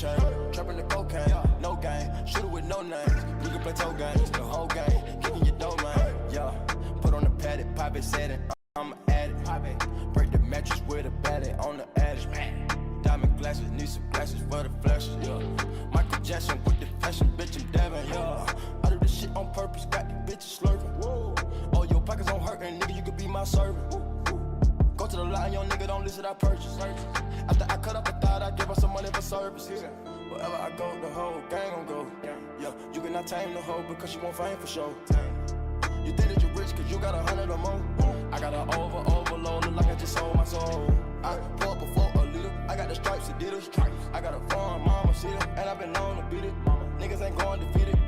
chain. Trapping the cocaine, no game. Shooter with no names. We can play toe games, the whole game. Kicking your dough, man. Yeah. Put on the paddock, pop it, set it. I'm an addict. Break the mattress with a batty on the attic. Diamond glasses, need some glasses for the flashes, yeah. Michael Jackson with the fashion, bitch, I'm dabbing, yeah. I do this shit on purpose, got the bitches slurping. Whoa. All your pockets on hurting, nigga, you could be my servant. Go to the line, young nigga, don't listen, I purchase. After I cut up the thought, I give her some money for service. Yeah. Wherever I go, the whole gang gon' go. Yeah, you cannot tame the hoe because she won't fame for sure. You think that you rich cause you got 100 or more. I got an overload, look like I just sold my soul. I pour up before a liter, I got the stripes Adidas. I got a farm, mama, see it, and I've been known to beat it. Niggas ain't going defeated.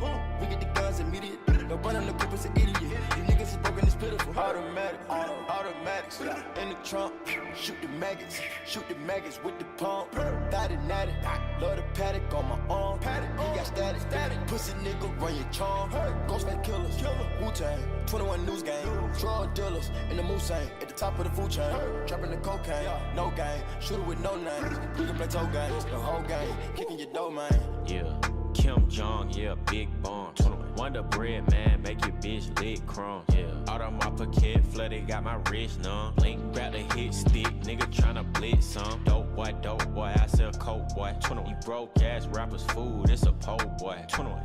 We get the guns immediate. No burn in the coupe, it's an idiot. You niggas is broken, it's pitiful. Automatics, in the trunk. Shoot the maggots with the pump. Thotty natty, love the paddock on my arm. He got static. Pussy nigga, run your charm. Ghostface killers, Wu-Tang, 21 news game. Drug dealers in the Moosang, at the top of the food chain. Trapping the cocaine, no game. Shooter with no names. We can play toe games, the whole game. Kicking your dough, man. Yeah. Kim Jong, yeah, big bomb. Wonder bread, man, make your bitch lick crumb. Yeah, out of my pocket, flooded, got my wrist numb. Link, grab the hit stick, nigga tryna blitz some. Dope boy, I sell coke, boy. You broke ass rappers, food, it's a po' boy.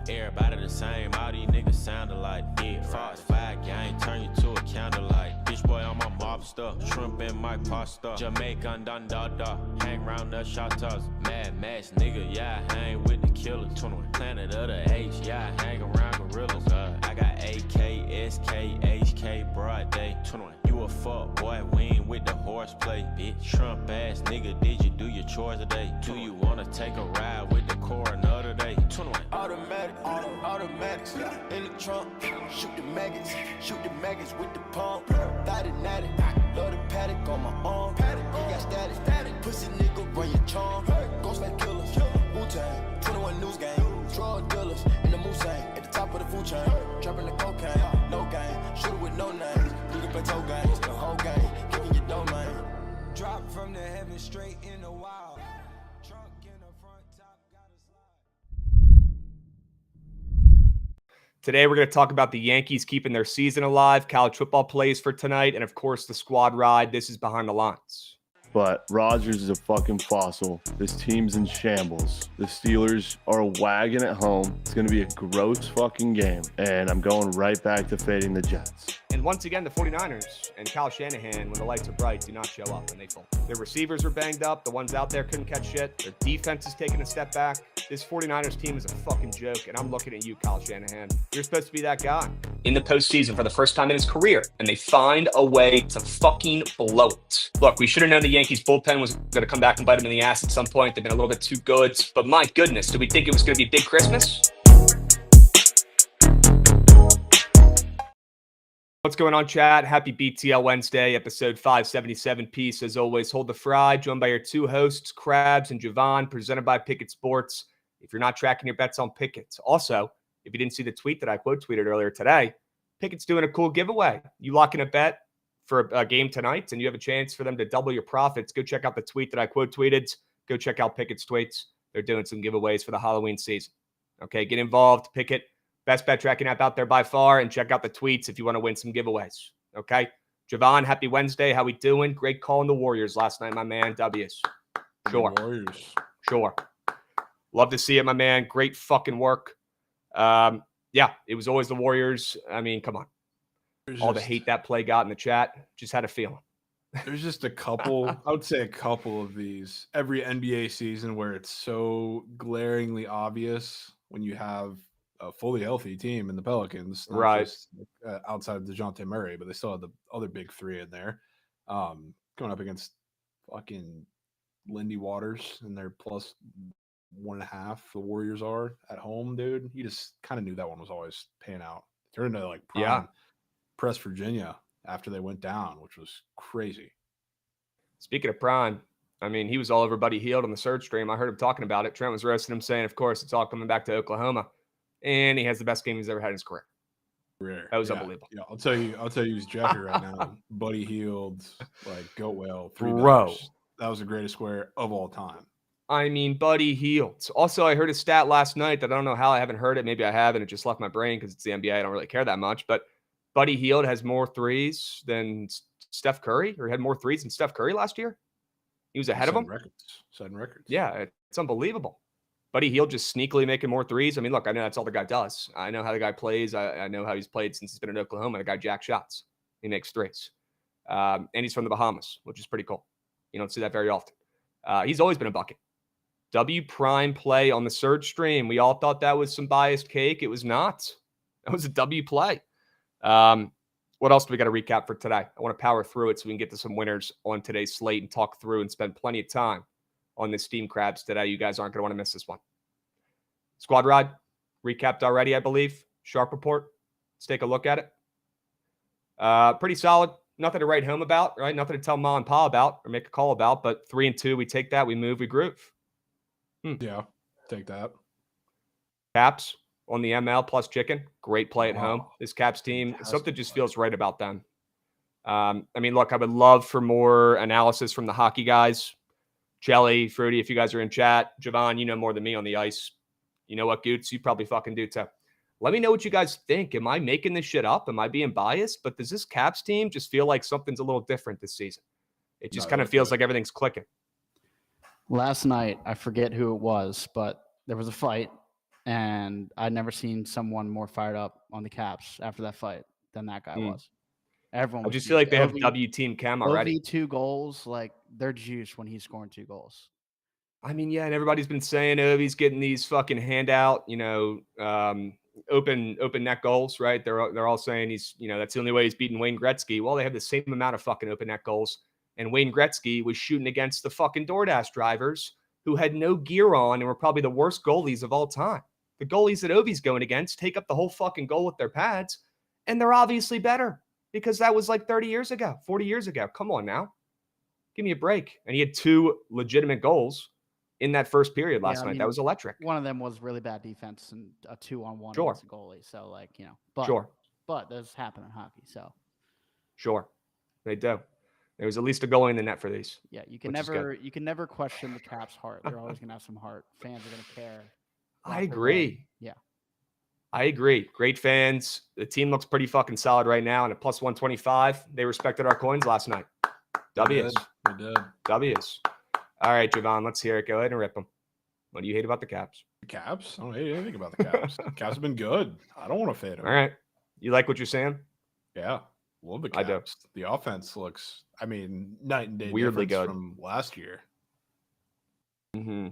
Everybody the same, all these niggas sound alike. Yeah, Fox 5 gang, turn you to a candlelight. Bitch boy on my mobster, shrimp in my pasta. Jamaican dun da da, hang round the shotters. Mad Max, nigga, yeah, hang with the killers. Planet of the Apes, yeah, I hang around gorillas. I got AK, SK, HK, broad day. You a fuck boy, we ain't with the horseplay. Bitch, Trump ass nigga, did you do your chores today? Do you wanna take a ride with the coroner today? Automatics, in the trunk. Shoot the maggots with the pump. Thotty natty, love the paddock on my arm. He got static. Pussy nigga, run your charm. Ghostface killers, Wu-Tang, 21 news game. Drug dealers in the Moosang, at the top of the food chain. Trapping the cocaine, no game. Shooter with no names. You can play toe games, the whole game. Kicking your dough, man. Drop from the heaven straight in the wild. Trunk in the front top, gotta slide. Today, we're going to talk about the Yankees keeping their season alive, college football plays for tonight, and of course, the squad ride. This is Behind the Lines. But Rodgers is a fucking fossil. This team's in shambles. The Steelers are a wagon at home. It's going to be a gross fucking game. And I'm going right back to fading the Jets. And once again, the 49ers and Kyle Shanahan, when the lights are bright, do not show up when they fall. Their receivers are banged up. The ones out there couldn't catch shit. Their defense is taking a step back. This 49ers team is a fucking joke, and I'm looking at you, Kyle Shanahan. You're supposed to be that guy. In the postseason for the first time in his career, and they find a way to fucking blow it. Look, we should have known the Yankees bullpen was going to come back and bite them in the ass at some point. They've been a little bit too good, but my goodness, did we think it was going to be Big Christmas? What's going on, chat? Happy BTL Wednesday, episode 577. Peace, as always. Hold the fry, joined by your two hosts, Krabs and Jovan, presented by Bookit Sports. If you're not tracking your bets on Bookit. Also, if you didn't see the tweet that I quote tweeted earlier today, Bookit's doing a cool giveaway. You lock in a bet for a game tonight, and you have a chance for them to double your profits. Go check out the tweet that I quote tweeted. Go check out Bookit's tweets. They're doing some giveaways for the Halloween season. Okay, get involved. Bookit, best bet tracking app out there by far, and check out the tweets if you want to win some giveaways. Okay, Jovan, happy Wednesday. How we doing? Great call on the Warriors last night, my man. W's. Sure. Warriors. Sure. Love to see it, my man. Great fucking work. Yeah, it was always the Warriors. I mean, come on. All the hate that play got in the chat. Just had a feeling. There's just a couple, I would say a couple of these every NBA season where it's so glaringly obvious when you have a fully healthy team in the Pelicans, not right? Just, outside of DeJounte Murray, but they still have the other big three in there. Going up against fucking Lindy Waters and their plus 1.5. The Warriors are at home, dude. You just kind of knew that one was always paying out. Turned into like press Virginia after they went down, which was crazy. Speaking of prime, I mean, he was all over Buddy Hield on the Surge stream. I heard him talking about it. Trent was roasting him, saying, of course, it's all coming back to Oklahoma. And he has the best game he's ever had in his career. That was unbelievable. Yeah, I'll tell you who's Jeffrey right now. Buddy Hield, like Goat Whale, 3 Bro. Bears. That was the greatest square of all time. I mean, Buddy Hield. Also, I heard a stat last night that I don't know how I haven't heard it. Maybe I have, and it just left my brain because it's the NBA. I don't really care that much. But Buddy Hield has more threes than Steph Curry, or had more threes than Steph Curry last year. He was ahead of him. Setting records. Yeah, it's unbelievable. Buddy Hield just sneakily making more threes. I mean, look, I know that's all the guy does. I know how the guy plays. I know how he's played since he's been in Oklahoma. The guy jacks shots. He makes threes. And he's from the Bahamas, which is pretty cool. You don't see that very often. He's always been a bucket. W prime play on the Surge stream. We all thought that was some biased cake. It was not. That was a W play. What else do we got to recap for today? I want to power through it so we can get to some winners on today's slate and talk through and spend plenty of time on this Steam Krabs today. You guys aren't going to want to miss this one. Squad ride recapped already, I believe. Sharp report. Let's take a look at it. Pretty solid. Nothing to write home about, right? Nothing to tell Ma and Pa about or make a call about. But 3-2, we take that. We move. We groove. Yeah, take that. Caps on the ML plus chicken. Great play at home. This Caps team, something just feels right about them. I mean, look, I would love for more analysis from the hockey guys. Jelly, Fruity, if you guys are in chat. Jovan, you know more than me on the ice. You know what, Goots? You probably fucking do too. Let me know what you guys think. Am I making this shit up? Am I being biased? But does this Caps team just feel like something's a little different this season? It just kind of feels like everything's clicking. Last night, I forget who it was, but there was a fight, and I'd never seen someone more fired up on the Caps after that fight than that guy was. Everyone I was just feel like they have W team chem already. 2 goals, like they're juiced when he's scoring 2 goals. I mean, yeah, and everybody's been saying Ovi's getting these fucking handout, open net goals, right? They're all saying he's, that's the only way he's beating Wayne Gretzky. Well, they have the same amount of fucking open net goals. And Wayne Gretzky was shooting against the fucking DoorDash drivers who had no gear on and were probably the worst goalies of all time. The goalies that Ovi's going against take up the whole fucking goal with their pads, and they're obviously better because that was like 30 years ago, 40 years ago. Come on now. Give me a break. And he had 2 legitimate goals in that first period last night. That was electric. One of them was really bad defense and a 2-on-1 Sure. against a goalie. So, but, sure. But those happen in hockey, so. Sure. They do. There was at least a goal in the net for these. Yeah, you can never question the Caps' heart. They're always going to have some heart. Fans are going to care. I agree. Yeah. I agree. Great fans. The team looks pretty fucking solid right now. And at plus 125, they respected our coins last night. W's. We did. W's. All right, Jovan, let's hear it. Go ahead and rip them. What do you hate about the Caps? The Caps? I don't hate anything about the Caps. The Caps have been good. I don't want to fade them. All right. You like what you're saying? Yeah. Love the Caps. I do. The offense looks, night and day weirdly good from last year. Mm-hmm.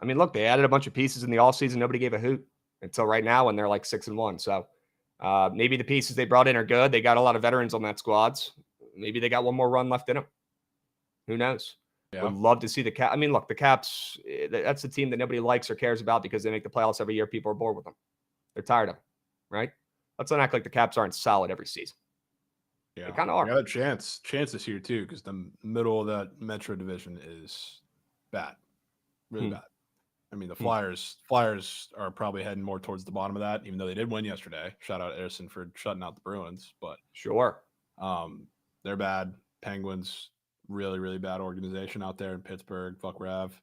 I mean, look, they added a bunch of pieces in the offseason. Nobody gave a hoot until right now when they're like 6-1. So maybe the pieces they brought in are good. They got a lot of veterans on that squad. Maybe they got one more run left in them. Who knows? Yeah. Would love to see the Caps. I mean, look, the Caps, that's the team that nobody likes or cares about because they make the playoffs every year. People are bored with them. They're tired of them, right? Let's not act like the Caps aren't solid every season. Yeah, they kind of are. They got a chance this year too, because the middle of that Metro division is bad, really bad. I mean, the Flyers are probably heading more towards the bottom of that, even though they did win yesterday. Shout out Edison for shutting out the Bruins, but sure, they're bad. Penguins, really, really bad organization out there in Pittsburgh. Fuck Rav.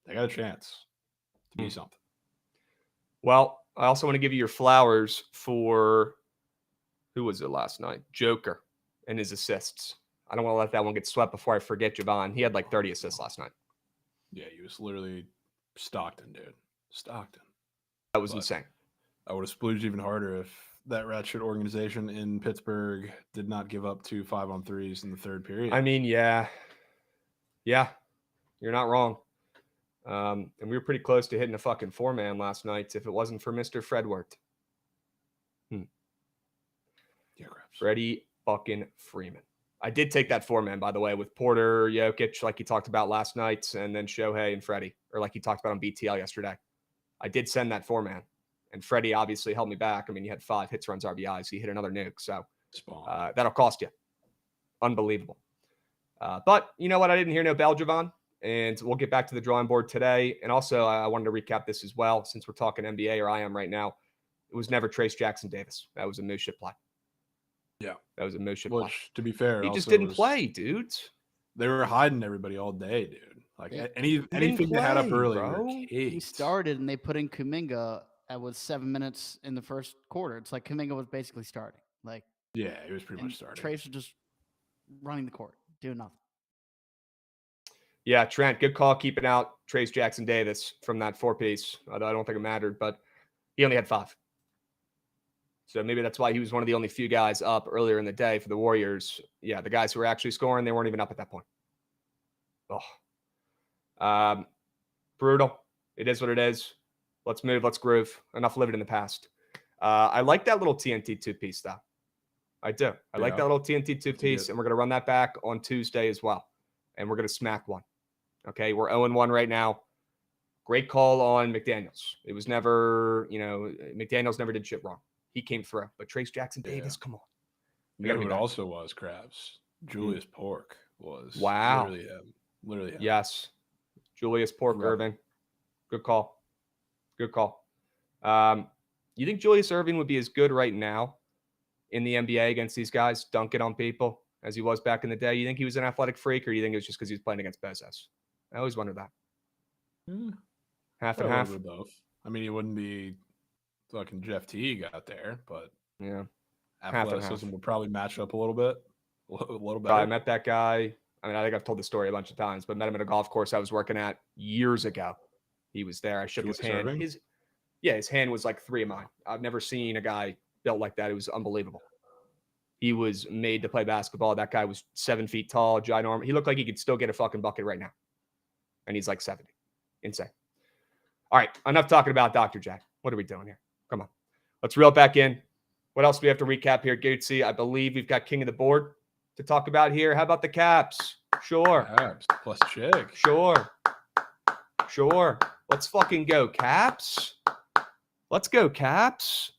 They got a chance to be something. Well, I also want to give you your flowers for who was it last night? Joker and his assists. I don't want to let that one get swept before I forget Jovan. He had like 30 assists last night. Yeah, he was literally Stockton, dude. Stockton. That was insane. I would have splooged even harder if that ratchet organization in Pittsburgh did not give up 2 5-on-3s in the third period. I mean, yeah, you're not wrong. And we were pretty close to hitting a fucking 4-man last night if it wasn't for Mr. Fredward. Yeah, Krabs. Freddie fucking Freeman. I did take that 4-man, by the way, with Porter, Jokic, like he talked about last night, and then Shohei and Freddie, or like he talked about on BTL yesterday. I did send that 4-man, and Freddie obviously held me back. I mean, he had 5 hits, runs, RBIs. He hit another nuke, so that'll cost you. Unbelievable. But you know what? I didn't hear no bell, Jovan, and we'll get back to the drawing board today. And also, I wanted to recap this as well, since we're talking NBA, or I am right now. It was never Trace Jackson Davis. That was a moose shit play. Yeah. That was a motion. Which, to be fair, he just didn't play, dude. They were hiding everybody all day, dude. Like Yeah. anything they had up play, early bro. were He caked. started and they put in Kuminga with 7 minutes in the first quarter. It's like Kuminga was basically starting. Like, Yeah, it was pretty and much starting. Trace was just running the court, doing nothing. Yeah, Trent, good call keeping out Trace Jackson Davis from that 4-piece. Although I don't think it mattered, but he only had 5. So maybe that's why he was one of the only few guys up earlier in the day for the Warriors. Yeah, the guys who were actually scoring, they weren't even up at that point. Oh. Brutal. It is what it is. Let's move. Let's groove. Enough living in the past. I like that little TNT 2-piece, though. I do. I like that little TNT 2-piece, and we're going to run that back on Tuesday as well. And we're going to smack one. Okay, we're 0-1 right now. Great call on McDaniels. It was never, McDaniels never did shit wrong. He came through. But Trace Jackson Davis, come on. You know who it also was, Krabs? Julius Pork was literally him. Yes. Julius Pork Irving. Good call. Good call. You think Julius Irving would be as good right now in the NBA against these guys, dunking on people, as he was back in the day? You think he was an athletic freak, or you think it was just because he was playing against Bezos? I always wonder that. Half and half. Both. I mean, he wouldn't be fucking Jeff Teague out there, but yeah, athleticism would probably match up a little bit. A little better. I met that guy. I mean, I think I've told the story a bunch of times, but met him at a golf course I was working at years ago. He was there. I shook his hand. His hand was like 3 of mine. I've never seen a guy built like that. It was unbelievable. He was made to play basketball. That guy was 7 feet tall, ginormous. He looked like he could still get a fucking bucket right now. And he's like 70. Insane. All right, enough talking about Dr. Jack. What are we doing here? Come on. Let's reel it back in. What else do we have to recap here, Gootsy? I believe we've got king of the board to talk about here. How about the Caps? Sure. Caps plus Chick. Sure. Let's fucking go, Caps. Let's go, Caps.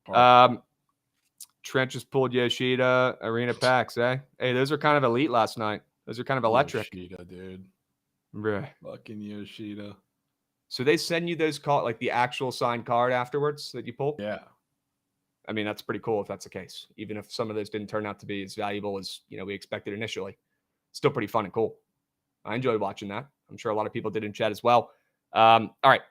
Trent just pulled Yoshida, Arena Packs, eh? Hey, those are kind of elite last night. Those are kind of electric. Yoshida, dude. Bruh. Fucking Yoshida. So they send you those like the actual signed card afterwards that you pull? Yeah. I mean, that's pretty cool if that's the case. Even if some of those didn't turn out to be as valuable as, we expected initially. Still pretty fun and cool. I enjoyed watching that. I'm sure a lot of people did in chat as well. All right.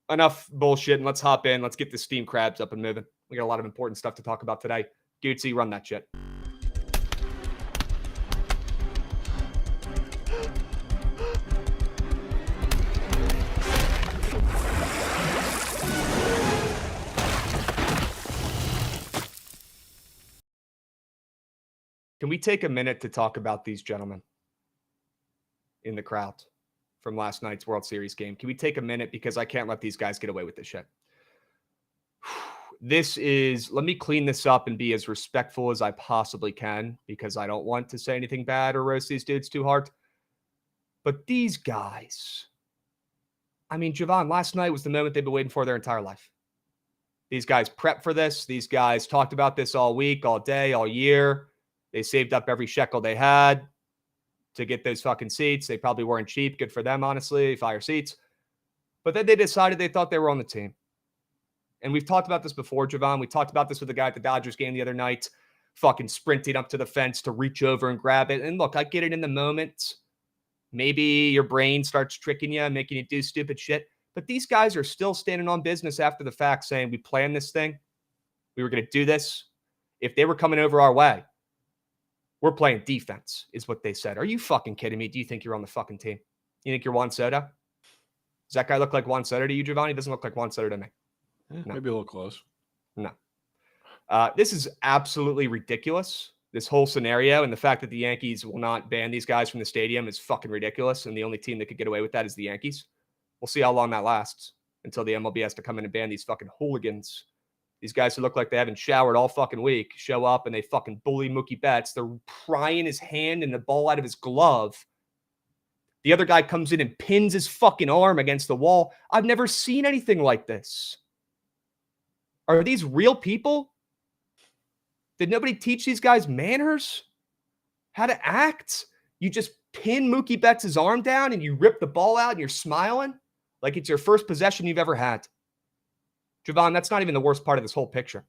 Enough bullshit, and let's hop in. Let's get this Steam Krabs up and moving. We got a lot of important stuff to talk about today. Gootsy, run that shit. Can we take a minute to talk about these gentlemen in the crowd from last night's World Series game? Can we take a minute, because I can't let these guys get away with this shit. Let me clean this up and be as respectful as I possibly can, because I don't want to say anything bad or roast these dudes too hard. But these guys, I mean, Jovan, last night was the moment they've been waiting for their entire life. These guys prepped for this. These guys talked about this all week, all day, all year. They saved up every shekel they had to get those fucking seats. They probably weren't cheap. Good for them, honestly. Fire seats. But then they decided they thought they were on the team. And we've talked about this before, Jovan. We talked about this with the guy at the Dodgers game the other night, fucking sprinting up to the fence to reach over and grab it. And look, I get it in the moment. Maybe your brain starts tricking you, making you do stupid shit. But these guys are still standing on business after the fact, saying, we planned this thing. We were going to do this. If they were coming over our way, we're playing defense, is what they said. Are you fucking kidding me? Do you think you're on the fucking team? You think you're Juan Soto? Does that guy look like Juan Soto to you, Giovanni? He doesn't look like Juan Soto to me. No. Maybe a little close. No. This is absolutely ridiculous. This whole scenario, and the fact that the Yankees will not ban these guys from the stadium is fucking ridiculous. And the only team that could get away with that is the Yankees. We'll see how long that lasts until the MLB has to come in and ban these fucking hooligans. These guys who look like they haven't showered all fucking week show up and they fucking bully Mookie Betts. They're prying his hand and the ball out of his glove. The other guy comes in and pins his fucking arm against the wall. I've never seen anything like this. Are these real people? Did nobody teach these guys manners? How to act? You just pin Mookie Betts' arm down and you rip the ball out and you're smiling like it's your first possession you've ever had. Jovan, that's not even the worst part of this whole picture.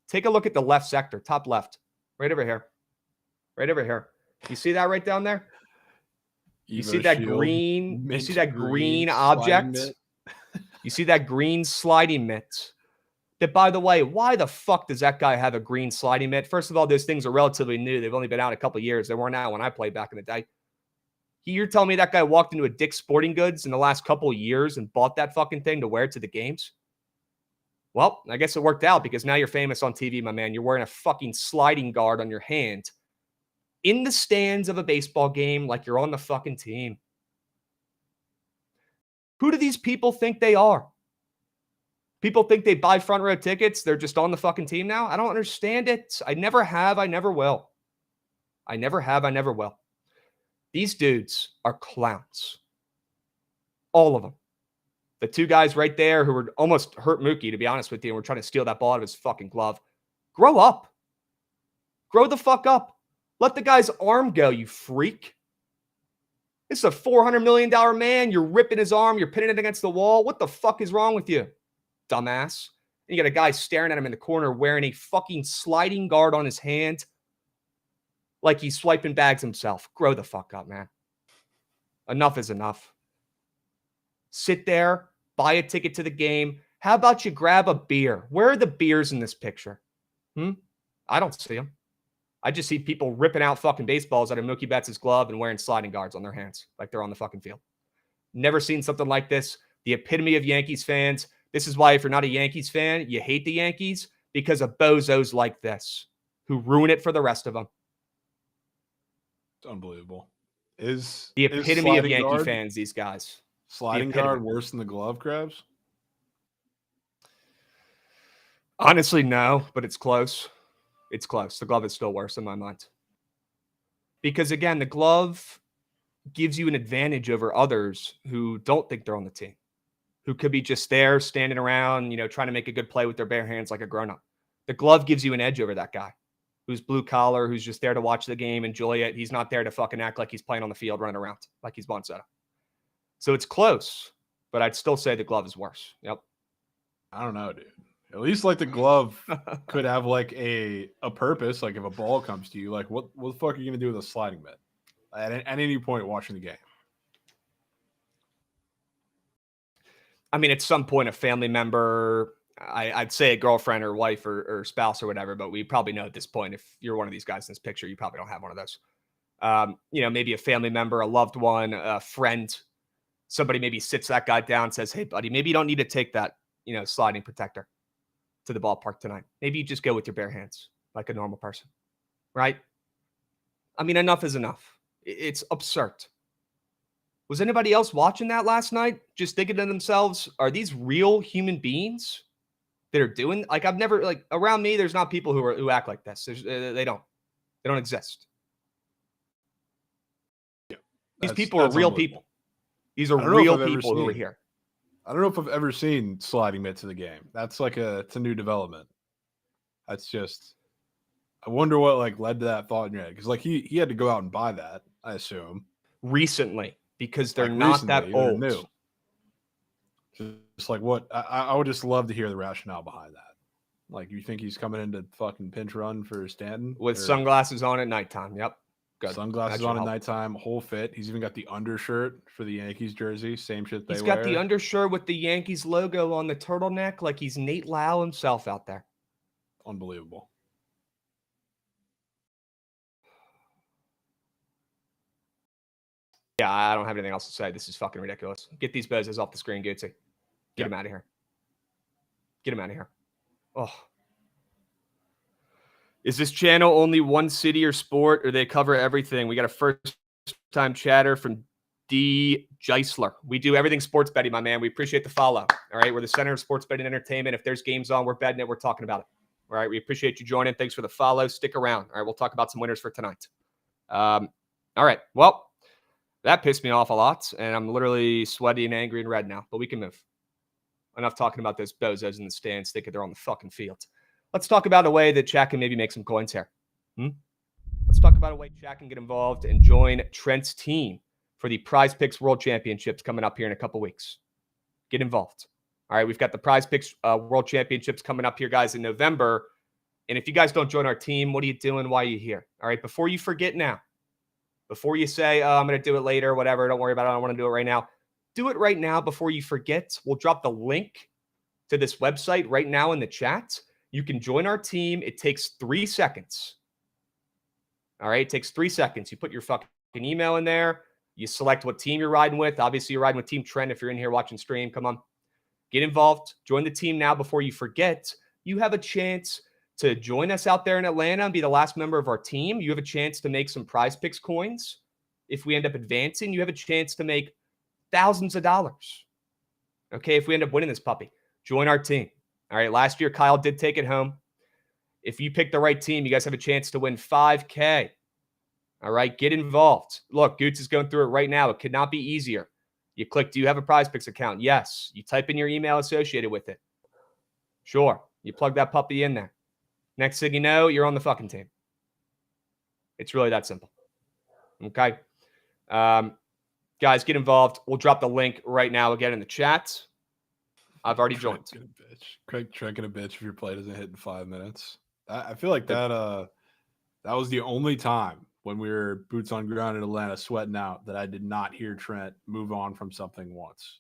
Take a look at the left sector, top left, right over here. Right over here. You see that right down there? You see that green? You see that green object? You see that green sliding mitt? That, by the way, why the fuck does that guy have a green sliding mitt? First of all, those things are relatively new. They've only been out a couple of years. They weren't out when I played back in the day. You're telling me that guy walked into a Dick's Sporting Goods in the last couple of years and bought that fucking thing to wear to the games? Well, I guess it worked out because now you're famous on TV, my man. You're wearing a fucking sliding guard on your hand in the stands of a baseball game like you're on the fucking team. Who do these people think they are? People think they buy front row tickets. They're just on the fucking team now. I don't understand it. I never have. I never will. I never have. I never will. These dudes are clowns. All of them. The two guys right there who were almost hurt Mookie, to be honest with you, and were trying to steal that ball out of his fucking glove. Grow up. Grow the fuck up. Let the guy's arm go, you freak. This is a $400 million man. You're ripping his arm. You're pinning it against the wall. What the fuck is wrong with you, dumbass? And you got a guy staring at him in the corner wearing a fucking sliding guard on his hand like he's swiping bags himself. Grow the fuck up, man. Enough is enough. Sit there, buy a ticket to the game. How about you grab a beer? Where are the beers in this picture? I don't see them. I just see people ripping out fucking baseballs out of Mookie Betts' glove and wearing sliding guards on their hands like they're on the fucking field. Never seen something like this. The epitome of Yankees fans. This is why if you're not a Yankees fan, you hate the Yankees because of bozos like this who ruin it for the rest of them. It's unbelievable. Is the epitome of Yankee fans, these guys. Sliding guard worse than the glove, Krabs? Honestly, no, but it's close. It's close. The glove is still worse in my mind. Because, again, the glove gives you an advantage over others who don't think they're on the team, who could be just there standing around, trying to make a good play with their bare hands like a grown-up. The glove gives you an edge over that guy who's blue collar, who's just there to watch the game, enjoy it. He's not there to fucking act like he's playing on the field, running around like he's Bonzetta. So it's close, but I'd still say the glove is worse. Yep. I don't know, dude. At least like the glove could have like a purpose. Like if a ball comes to you, like what the fuck are you gonna do with a sliding mitt at any point watching the game? I mean, at some point, a family member, I'd say a girlfriend or wife or spouse or whatever, but we probably know at this point, if you're one of these guys in this picture, you probably don't have one of those. Maybe a family member, a loved one, a friend, somebody maybe sits that guy down and says, hey, buddy, maybe you don't need to take that, sliding protector to the ballpark tonight. Maybe you just go with your bare hands like a normal person, right? I mean, enough is enough. It's absurd. Was anybody else watching that last night just thinking to themselves, are these real human beings that are doing, like, I've never, like, around me, there's not people who act like this. They don't exist. Yeah, these people are real people. These are real people who are here. I don't know if I've ever seen sliding mitts in the game. That's like it's a new development. That's just, I wonder what like led to that thought in your head. Because like he had to go out and buy that, I assume. Recently, because they're not that old. New. Just like what I would just love to hear the rationale behind that. Like you think he's coming in to fucking pinch run for Stanton? With sunglasses on at nighttime. Yep. Good. Sunglasses on at nighttime, whole fit. He's even got the undershirt for the Yankees jersey. Same shit they wear. He's got the undershirt with the Yankees logo on the turtleneck like he's Nate Lau himself out there. Unbelievable. Yeah, I don't have anything else to say. This is fucking ridiculous. Get these bozos off the screen, Gootsy. Get him out of here. Get him out of here. Oh. Is this channel only one city or sport, or they cover everything? We got a first-time chatter from D. Geisler. We do everything sports betting, my man. We appreciate the follow. All right, we're the center of sports betting entertainment. If there's games on, we're betting it. We're talking about it. All right, we appreciate you joining. Thanks for the follow. Stick around. All right, we'll talk about some winners for tonight. All right, well, that pissed me off a lot, and I'm literally sweaty and angry and red now, but we can move. Enough talking about those bozos in the stands thinking they're on the fucking field. Let's talk about a way that Chat can maybe make some coins here. Let's talk about a way Chat can get involved and join Trent's team for the Prize Picks World Championships coming up here in a couple weeks. Get involved. All right, we've got the Prize Picks World Championships coming up here, guys, in November. And if you guys don't join our team, what are you doing? Why are you here? All right, before you forget now, Before you say, oh, I'm going to do it later, whatever, don't worry about it, I don't want to do it right now. Do it right now before you forget. We'll drop the link to this website right now in the chat. You can join our team. It takes 3 seconds. All right, it takes 3 seconds. You put your fucking email in there. You select what team you're riding with. Obviously, you're riding with Team Trent if you're in here watching stream. Come on. Get involved. Join the team now before you forget. You have a chance to join us out there in Atlanta and be the last member of our team. You have a chance to make some Prize Picks coins. If we end up advancing, you have a chance to make thousands of dollars. Okay, if we end up winning this puppy, join our team. All right, last year, Kyle did take it home. If you pick the right team, you guys have a chance to win $5K. All right, get involved. Look, Goots is going through it right now. It could not be easier. You click, do you have a Prize Picks account? Yes. You type in your email associated with it. Sure. You plug that puppy in there. Next thing you know, you're on the fucking team. It's really that simple. Okay. Guys, get involved. We'll drop the link right now again in the chat. I've already joined. Craig Trent a bitch if your play doesn't hit in 5 minutes. I feel like that was the only time when we were boots on ground in Atlanta sweating out that I did not hear Trent move on from something once.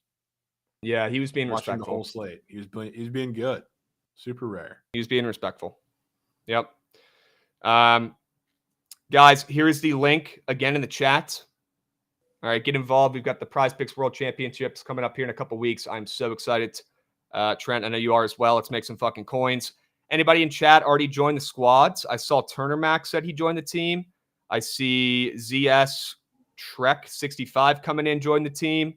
Yeah, he was being Watching respectful. the whole slate. He was being good. Super rare. He was being respectful. Yep. Guys, here is the link again in the chat. All right, get involved. We've got the Prize Picks World Championships coming up here in a couple weeks. I'm so excited. Trent, I know you are as well. Let's make some fucking coins. Anybody in chat already joined the squads? I saw Turner Max said he joined the team. I see ZS Trek 65 coming in, join the team.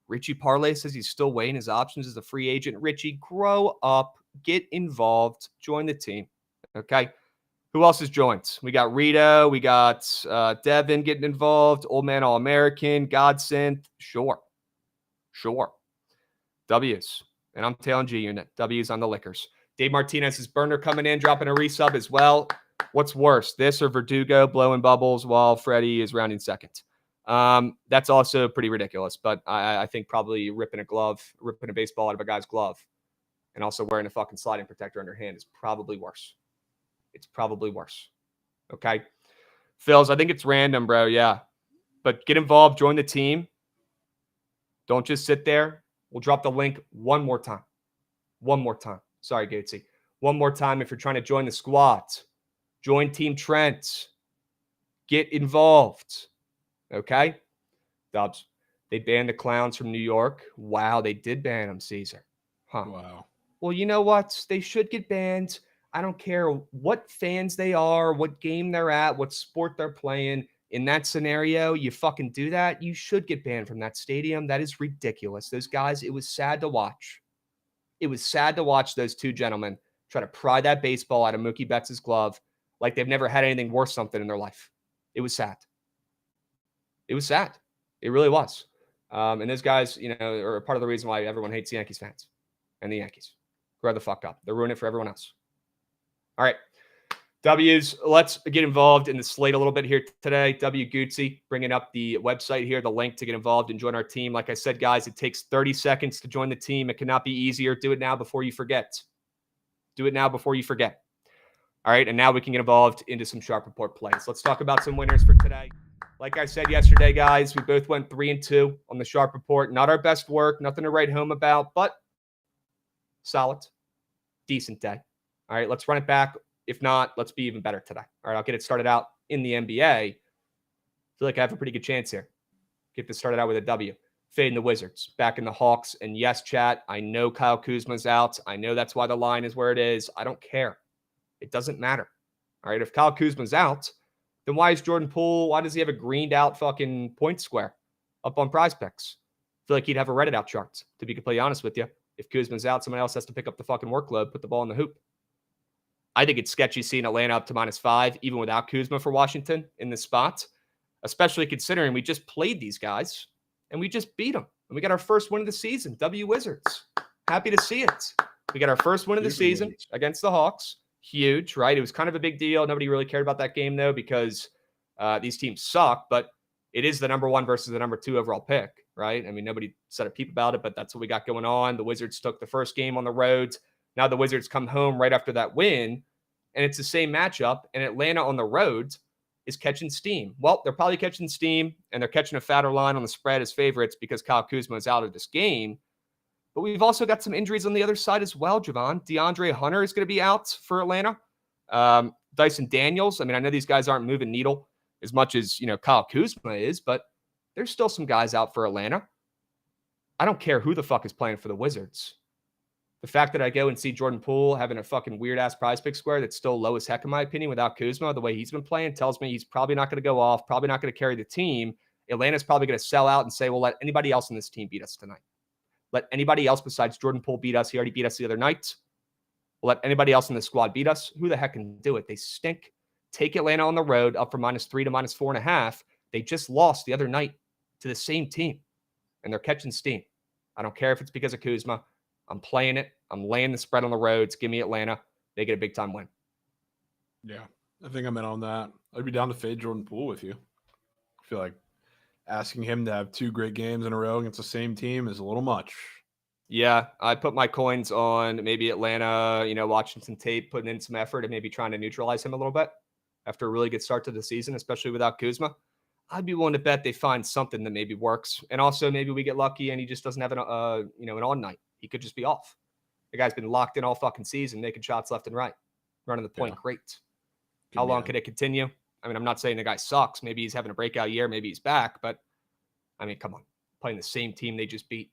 Richie Parlay says he's still weighing his options as a free agent. Richie, grow up, get involved, join the team. Okay. Who else has joined? We got Rito. We got Devin getting involved. Old Man All-American. Godsend. Sure. W's. And I'm tailing G unit. W's on the liquors. Dave Martinez's burner coming in, dropping a resub as well. What's worse, this or Verdugo blowing bubbles while Freddie is rounding second? That's also pretty ridiculous, but I think probably ripping a baseball out of a guy's glove and also wearing a fucking sliding protector on your hand is probably worse. It's probably worse. Okay. Phils, I think it's random, bro. Yeah. But get involved, join the team. Don't just sit there. We'll drop the link one more time. Sorry, Gatesy. One more time if you're trying to join the squad. Join Team Trent. Get involved. Okay? Dubs. They banned the clowns from New York. Wow, they did ban them, Caesar. Huh. Wow. Well, you know what? They should get banned. I don't care what fans they are, what game they're at, what sport they're playing. In that scenario, you fucking do that, you should get banned from that stadium. That is ridiculous. Those guys, it was sad to watch. It was sad to watch those two gentlemen try to pry that baseball out of Mookie Betts' glove like they've never had anything worth something in their life. It was sad. It was sad. It really was. And those guys, are part of the reason why everyone hates the Yankees fans and the Yankees. Grow the fuck up. They're ruining it for everyone else. All right. W's, let's get involved in the slate a little bit here today. W Gootsy bringing up the website here, the link to get involved and join our team. Like I said, guys, it takes 30 seconds to join the team. It cannot be easier. Do it now before you forget. All right, and now we can get involved into some sharp report plays. Let's talk about some winners for today. Like I said yesterday, guys, we both went 3-2 on the sharp report. Not our best work, nothing to write home about, but solid, decent day. All right, let's run it back. If not, let's be even better today. All right, I'll get it started out in the NBA. I feel like I have a pretty good chance here. Get this started out with a W. Fading the Wizards, back in the Hawks. And yes, chat, I know Kyle Kuzma's out. I know that's why the line is where it is. I don't care. It doesn't matter. All right, if Kyle Kuzma's out, then why is Jordan Poole, why does he have a greened out fucking point square up on Prize Picks? I feel like he'd have a Reddit out chart, to be completely honest with you. If Kuzma's out, someone else has to pick up the fucking workload, put the ball in the hoop. I think it's sketchy seeing Atlanta up to -5, even without Kuzma for Washington in this spot, especially considering we just played these guys and we just beat them. And we got our first win of the season. W Wizards. Happy to see it. We got our first win of the season against the Hawks. Huge, right? It was kind of a big deal. Nobody really cared about that game, though, because these teams suck, but it is the number 1 versus the number 2 overall pick, right? I mean, nobody said a peep about it, but that's what we got going on. The Wizards took the first game on the road. Now the Wizards come home right after that win, and it's the same matchup. And Atlanta on the road, is catching steam. Well, they're probably catching steam, and they're catching a fatter line on the spread as favorites because Kyle Kuzma is out of this game. But we've also got some injuries on the other side as well, Jovan. DeAndre Hunter is going to be out for Atlanta. Dyson Daniels. I mean, I know these guys aren't moving needle as much as, Kyle Kuzma is, but there's still some guys out for Atlanta. I don't care who the fuck is playing for the Wizards. The fact that I go and see Jordan Poole having a fucking weird-ass prize pick square that's still low as heck, in my opinion, without Kuzma, the way he's been playing, tells me he's probably not going to go off, probably not going to carry the team. Atlanta's probably going to sell out and say, well, let anybody else in this team beat us tonight. Let anybody else besides Jordan Poole beat us. He already beat us the other night. We'll let anybody else in the squad beat us. Who the heck can do it? They stink. Take Atlanta on the road up from -3 to -4.5. They just lost the other night to the same team, and they're catching steam. I don't care if it's because of Kuzma. I'm playing it. I'm laying the spread on the roads. Give me Atlanta. They get a big-time win. Yeah, I think I'm in on that. I'd be down to fade Jordan Poole with you. I feel like asking him to have 2 great games in a row against the same team is a little much. Yeah, I put my coins on maybe Atlanta, watching some tape, putting in some effort, and maybe trying to neutralize him a little bit after a really good start to the season, especially without Kuzma. I'd be willing to bet they find something that maybe works. And also maybe we get lucky and he just doesn't have an on night. He could just be off. The guy's been locked in all fucking season, making shots left and right, running the point great. How long could it continue? I mean, I'm not saying the guy sucks. Maybe he's having a breakout year. Maybe he's back. But, I mean, come on. Playing the same team they just beat.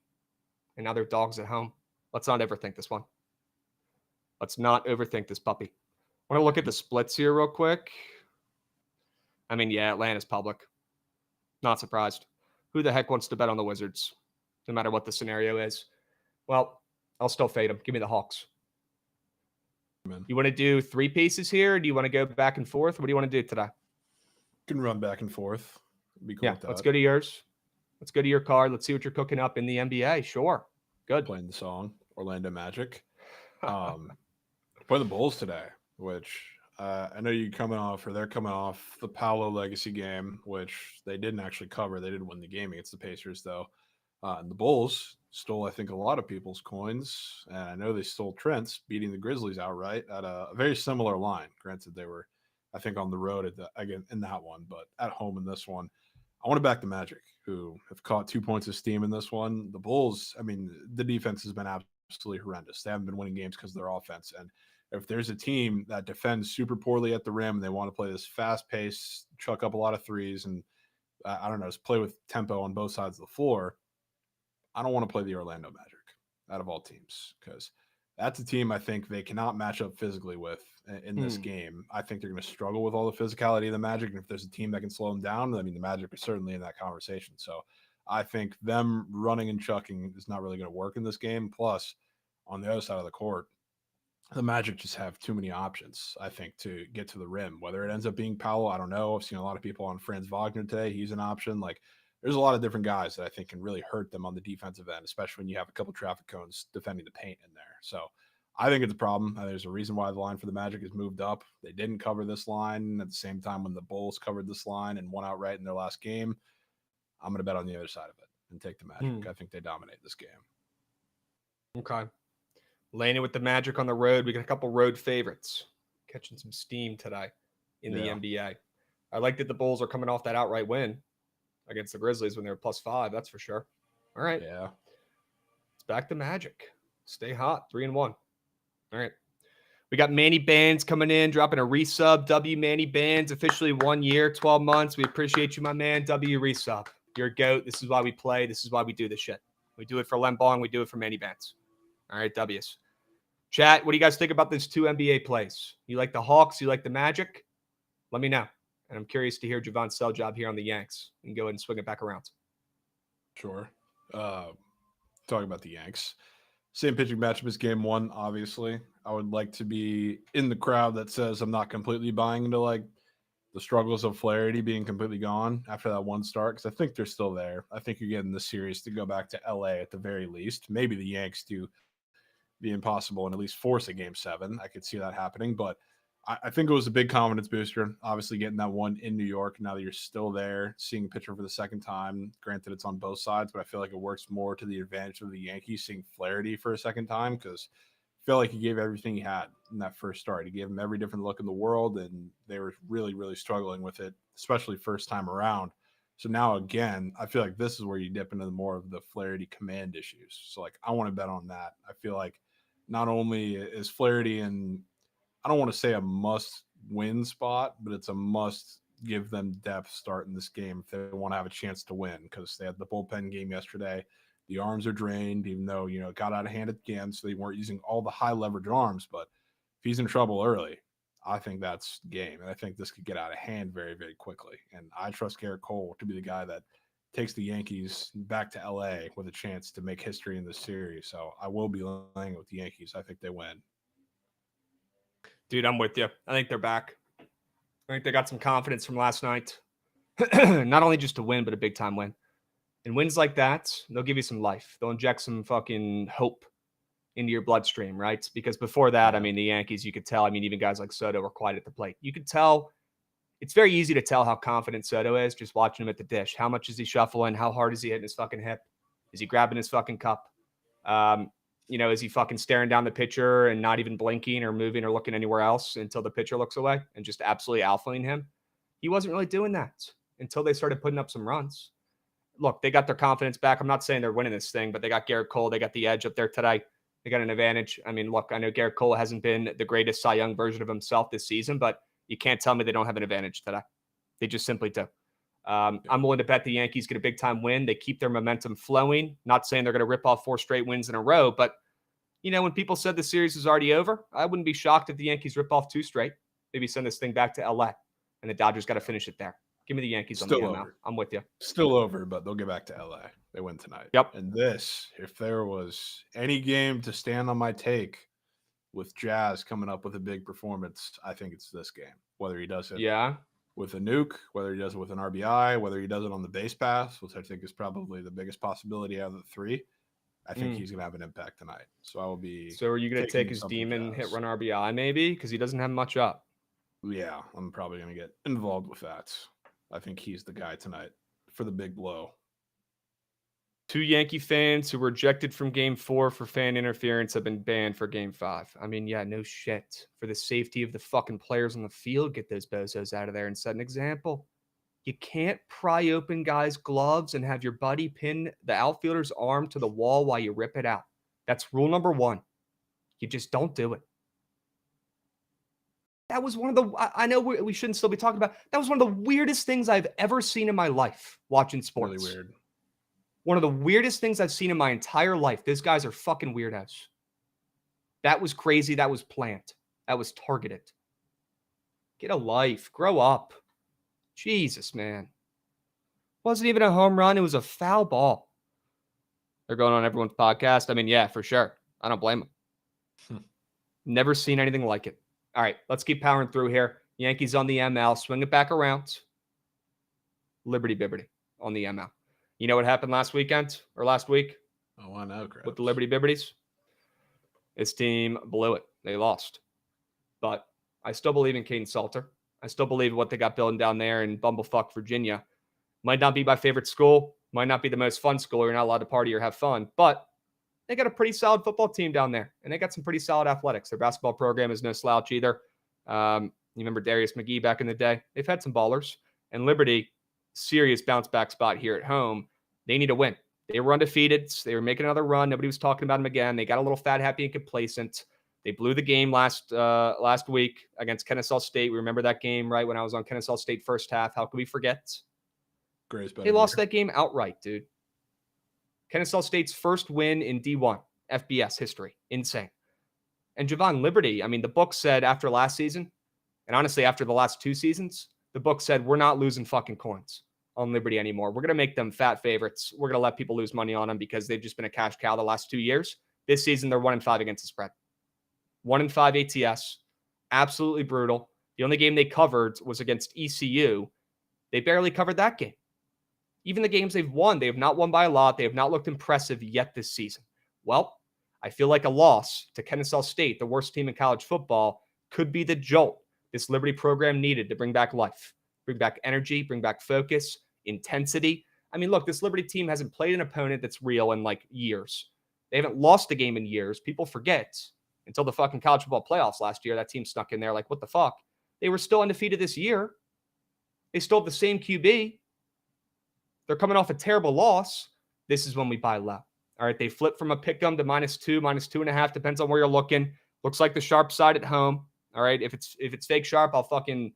And now they're dogs at home. Let's not overthink this one. Let's not overthink this puppy. I want to look at the splits here real quick. I mean, yeah, Atlanta's public. Not surprised. Who the heck wants to bet on the Wizards, no matter what the scenario is? Well, I'll still fade them. Give me the Hawks. Amen. You want to do 3 pieces here? Or do you want to go back and forth? What do you want to do today? Can run back and forth. Be cool with that. Let's go to yours. Let's go to your card. Let's see what you're cooking up in the NBA. Sure. Good. Playing the song, Orlando Magic. Play the Bulls today, which I know they're coming off the Paolo legacy game, which they didn't actually cover. They didn't win the game against the Pacers, though. And the Bulls stole, I think, a lot of people's coins. And I know they stole Trent's, beating the Grizzlies outright at a very similar line. Granted, they were, I think, on the road again in that one, but at home in this one. I want to back the Magic, who have caught 2 points of steam in this one. The Bulls, I mean, the defense has been absolutely horrendous. They haven't been winning games because of their offense. And if there's a team that defends super poorly at the rim and they want to play this fast pace, chuck up a lot of threes, and I don't know, just play with tempo on both sides of the floor, I don't want to play the Orlando Magic out of all teams, because that's a team I think they cannot match up physically with in this game. I think they're going to struggle with all the physicality of the Magic. And if there's a team that can slow them down, I mean, the Magic are certainly in that conversation. So I think them running and chucking is not really going to work in this game. Plus, on the other side of the court, the Magic just have too many options, I think, to get to the rim. Whether it ends up being Paolo, I don't know. I've seen a lot of people on Franz Wagner today. He's an option. Like, there's a lot of different guys that I think can really hurt them on the defensive end, especially when you have a couple traffic cones defending the paint in there. So I think it's a problem. There's a reason why the line for the Magic has moved up. They didn't cover this line at the same time when the Bulls covered this line and won outright in their last game. I'm going to bet on the other side of it and take the Magic. I think they dominate this game. Okay. Laying it with the Magic on the road. We got a couple road favorites catching some steam today in the NBA. I like that the Bulls are coming off that outright win against the Grizzlies when they were +5. That's for sure. All right. Yeah. It's back to Magic. Stay hot. 3-1. All right. We got Manny Bands coming in, dropping a resub. W Manny Bands, officially 1 year, 12 months. We appreciate you, my man. W resub. You're a GOAT. This is why we play. This is why we do this shit. We do it for Len Bong. We do it for Manny Bands. All right, W's. Chat, what do you guys think about these 2 NBA plays? You like the Hawks? You like the Magic? Let me know. And I'm curious to hear Jovan's sell job here on the Yanks. You can go ahead and swing it back around. Sure. Talking about the Yanks. Same pitching matchup as game 1, obviously. I would like to be in the crowd that says I'm not completely buying into like the struggles of Flaherty being completely gone after that one start, because I think they're still there. I think you're getting the series to go back to LA at the very least. Maybe the Yanks do the impossible and at least force a game 7. I could see that happening, but I think it was a big confidence booster, obviously getting that one in New York. Now that you're still there, seeing a pitcher for the second time, granted it's on both sides, but I feel like it works more to the advantage of the Yankees seeing Flaherty for a second time, because felt like he gave everything he had in that first start. He gave them every different look in the world, and they were really, really struggling with it, especially first time around. So now, again, I feel like this is where you dip into more of the Flaherty command issues. So, like, I want to bet on that. I feel like not only is Flaherty in, I don't want to say a must-win spot, but it's a must give them depth starting this game if they want to have a chance to win, because they had the bullpen game yesterday. The arms are drained, even though, it got out of hand again, so they weren't using all the high leverage arms. But if he's in trouble early, I think that's game. And I think this could get out of hand very, very quickly. And I trust Garrett Cole to be the guy that takes the Yankees back to LA with a chance to make history in this series. So I will be laying with the Yankees. I think they win. Dude, I'm with you. I think they're back. I think they got some confidence from last night. Not only just to win, but a big time win. And wins like that, they'll give you some life. They'll inject some fucking hope into your bloodstream, right? Because before that, I mean, the Yankees, you could tell, I mean, even guys like Soto were quiet at the plate. You could tell, it's very easy to tell how confident Soto is just watching him at the dish. How much is he shuffling? How hard is he hitting his fucking hip? Is he grabbing his fucking cup? Is he fucking staring down the pitcher and not even blinking or moving or looking anywhere else until the pitcher looks away and just absolutely alphaing him? He wasn't really doing that until they started putting up some runs. Look, they got their confidence back. I'm not saying they're winning this thing, but they got Garrett Cole. They got the edge up there today. They got an advantage. I mean, look, I know Garrett Cole hasn't been the greatest Cy Young version of himself this season, but you can't tell me they don't have an advantage today. They just simply do. I'm willing to bet the Yankees get a big-time win. They keep their momentum flowing. Not saying they're going to rip off 4 straight wins in a row, but, when people said the series is already over, I wouldn't be shocked if the Yankees rip off 2 straight. Maybe send this thing back to LA, and the Dodgers got to finish it there. Give me the Yankees on the ML. I'm with you. Still over, but they'll get back to LA. They win tonight. Yep. And this, if there was any game to stand on my take with Jazz coming up with a big performance, I think it's this game. Whether he does it with a nuke, whether he does it with an RBI, whether he does it on the base pass, which I think is probably the biggest possibility out of the 3, I think he's going to have an impact tonight. So I will be. So are you going to take his demon hit run RBI maybe? Because he doesn't have much up. Yeah, I'm probably going to get involved with that. I think he's the guy tonight for the big blow. 2 Yankee fans who were ejected from Game 4 for fan interference have been banned for Game 5. I mean, yeah, no shit. For the safety of the fucking players on the field, get those bozos out of there and set an example. You can't pry open guys' gloves and have your buddy pin the outfielder's arm to the wall while you rip it out. That's rule number 1. You just don't do it. That was one of the, I know we shouldn't still be talking about, that was one of the weirdest things I've ever seen in my life watching sports. Really weird. One of the weirdest things I've seen in my entire life. These guys are fucking weirdos. That was crazy. That was planned. That was targeted. Get a life. Grow up. Jesus, man. Wasn't even a home run. It was a foul ball. They're going on everyone's podcast. I mean, yeah, for sure. I don't blame them. Never seen anything like it. All right, let's keep powering through here. Yankees on the ML. Swing it back around. Liberty Bibbity on the ML. You know what happened last weekend or last week? Oh, I know, Krabs. With the Liberty Bibbities? This team blew it. They lost. But I still believe in Caden Salter. I still believe in what they got building down there in Bumblefuck, Virginia. Might not be my favorite school. Might not be the most fun school. You're not allowed to party or have fun. But they got a pretty solid football team down there. And they got some pretty solid athletics. Their basketball program is no slouch either. You remember Darius McGee back in the day? They've had some ballers. And Liberty, serious bounce back spot here at home. They need a win. They were undefeated. They were making another run. Nobody was talking about them again. They got a little fat, happy, and complacent. They blew the game last week against Kennesaw State. We remember that game, right, when I was on Kennesaw State first half. How could we forget? They lost that game outright, dude. Kennesaw State's first win in D1 FBS history. Insane. And Jovan, Liberty, I mean, the book said after last season, and honestly after the last 2 seasons, the book said we're not losing fucking coins on Liberty anymore. We're going to make them fat favorites. We're going to let people lose money on them because they've just been a cash cow the last 2 years. This season, they're 1-5 against the spread. 1-5 ATS. Absolutely brutal. The only game they covered was against ECU. They barely covered that game. Even the games they've won, they have not won by a lot. They have not looked impressive yet this season. Well, I feel like a loss to Kennesaw State, the worst team in college football, could be the jolt this Liberty program needed to bring back life, bring back energy, bring back focus, intensity. I mean, look, this Liberty team hasn't played an opponent that's real in like years. They haven't lost a game in years. People forget. until the fucking college football playoffs last year. That team snuck in there like, what the fuck? They were still undefeated this year. They still have the same QB. They're coming off a terrible loss. This is when we buy low. All right, they flip from a pick'em to -2, -2.5, depends on where you're looking. Looks like the sharp side at home. All right, if it's fake sharp, I'll fucking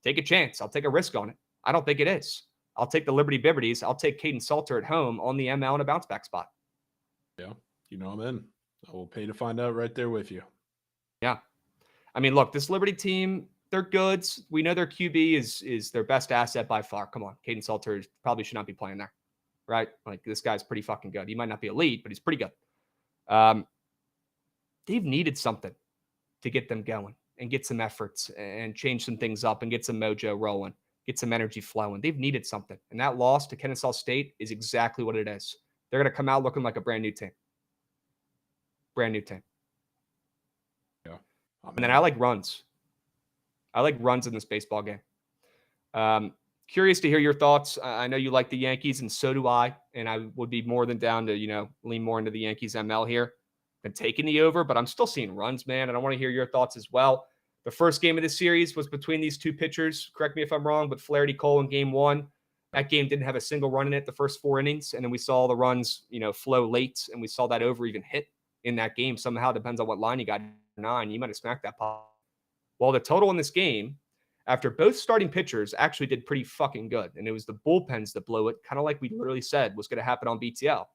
take a chance. I'll take a risk on it. I don't think it is. I'll take the Liberty Bibberties. I'll take Caden Salter at home on the ML in a bounce back spot. Yeah, you know I'm in. I will pay to find out right there with you. Yeah. I mean, look, this Liberty team, they're good. We know their QB is their best asset by far. Come on. Caden Salter probably should not be playing there, right? Like, this guy's pretty fucking good. He might not be elite, but he's pretty good. They've needed something to get them going and get some efforts and change some things up and get some mojo rolling, get some energy flowing. They've needed something. And that loss to Kennesaw State is exactly what it is. They're going to come out looking like a brand new team. Brand new team. Yeah. And then I like runs. I like runs in this baseball game. Curious to hear your thoughts. I know you like the Yankees, and so do I. And I would be more than down to, lean more into the Yankees ML here than taking the over, but I'm still seeing runs, man. And I want to hear your thoughts as well. The first game of the series was between these two pitchers. Correct me if I'm wrong, but Flaherty Cole in game one. That game didn't have a single run in it the first 4 innings. And then we saw the runs, flow late, and we saw that over even hit in that game. Somehow, depends on what line you got. 9, you might have smacked that pop. Well, the total in this game, after both starting pitchers actually did pretty fucking good, and it was the bullpens that blew it, kind of like we literally said was going to happen on BTL.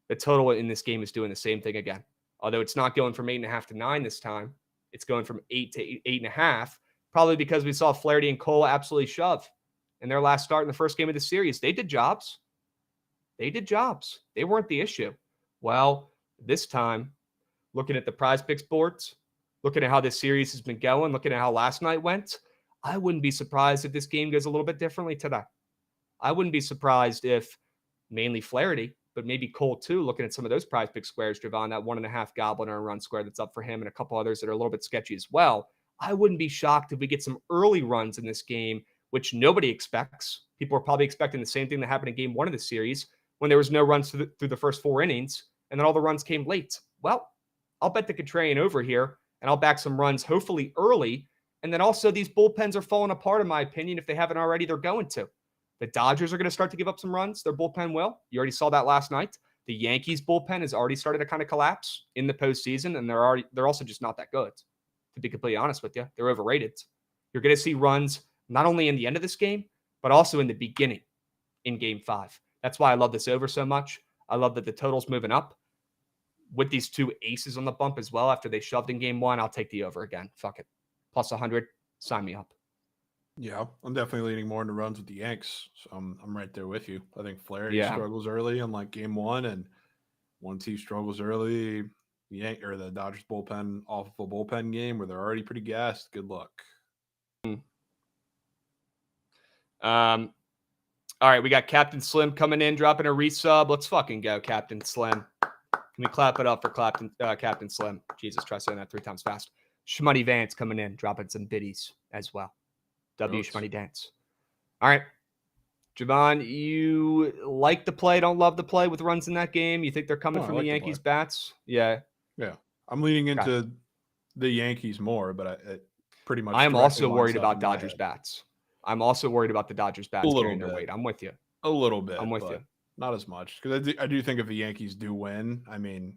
The total in this game is doing the same thing again. Although it's not going from 8.5 to 9 this time. It's going from 8 to 8.5, probably because we saw Flaherty and Cole absolutely shove in their last start in the first game of the series. They did jobs. They weren't the issue. Well, this time, looking at the Prize Picks boards, looking at how this series has been going, looking at how last night went, I wouldn't be surprised if this game goes a little bit differently today. I wouldn't be surprised if mainly Flaherty, but maybe Cole too, looking at some of those Prize Pick squares, Jovan, that 1.5 goblin or run square that's up for him and a couple others that are a little bit sketchy as well. I wouldn't be shocked if we get some early runs in this game, which nobody expects. People are probably expecting the same thing that happened in game 1 of the series when there was no runs through the first 4 innings, and then all the runs came late. Well, I'll bet the contrarian over here, and I'll back some runs hopefully early. And then also these bullpens are falling apart, in my opinion. If they haven't already, they're going to. The Dodgers are going to start to give up some runs. Their bullpen will. You already saw that last night. The Yankees bullpen has already started to kind of collapse in the postseason, and they're also just not that good. To be completely honest with you, they're overrated. You're going to see runs not only in the end of this game, but also in the beginning in game 5. That's why I love this over so much. I love that the total's moving up. With these 2 aces on the bump as well, after they shoved in game 1, I'll take the over again. Fuck it. Plus 100. Sign me up. Yeah, I'm definitely leaning more into runs with the Yanks. So I'm right there with you. I think Flaherty struggles early in like game 1, and once he struggles early, the Dodgers bullpen off of a bullpen game where they're already pretty gassed. Good luck. All right, we got Captain Slim coming in, dropping a resub. Let's fucking go, Captain Slim. Can we clap it up for Captain Slim? Jesus, try saying that 3 times fast. Shmoney Vance coming in, dropping some biddies as well. Shmoney Dance. All right. Jovan, you like the play, don't love the play with runs in that game? You think they're coming from the Yankees bats? Yeah. Yeah. I'm leaning into the Yankees more, but I pretty much. I'm also worried about Dodgers bats. I'm also worried about the Dodgers bats carrying their weight. I'm with you. A little bit. I'm with you. Not as much, because I do think if the Yankees do win, I mean,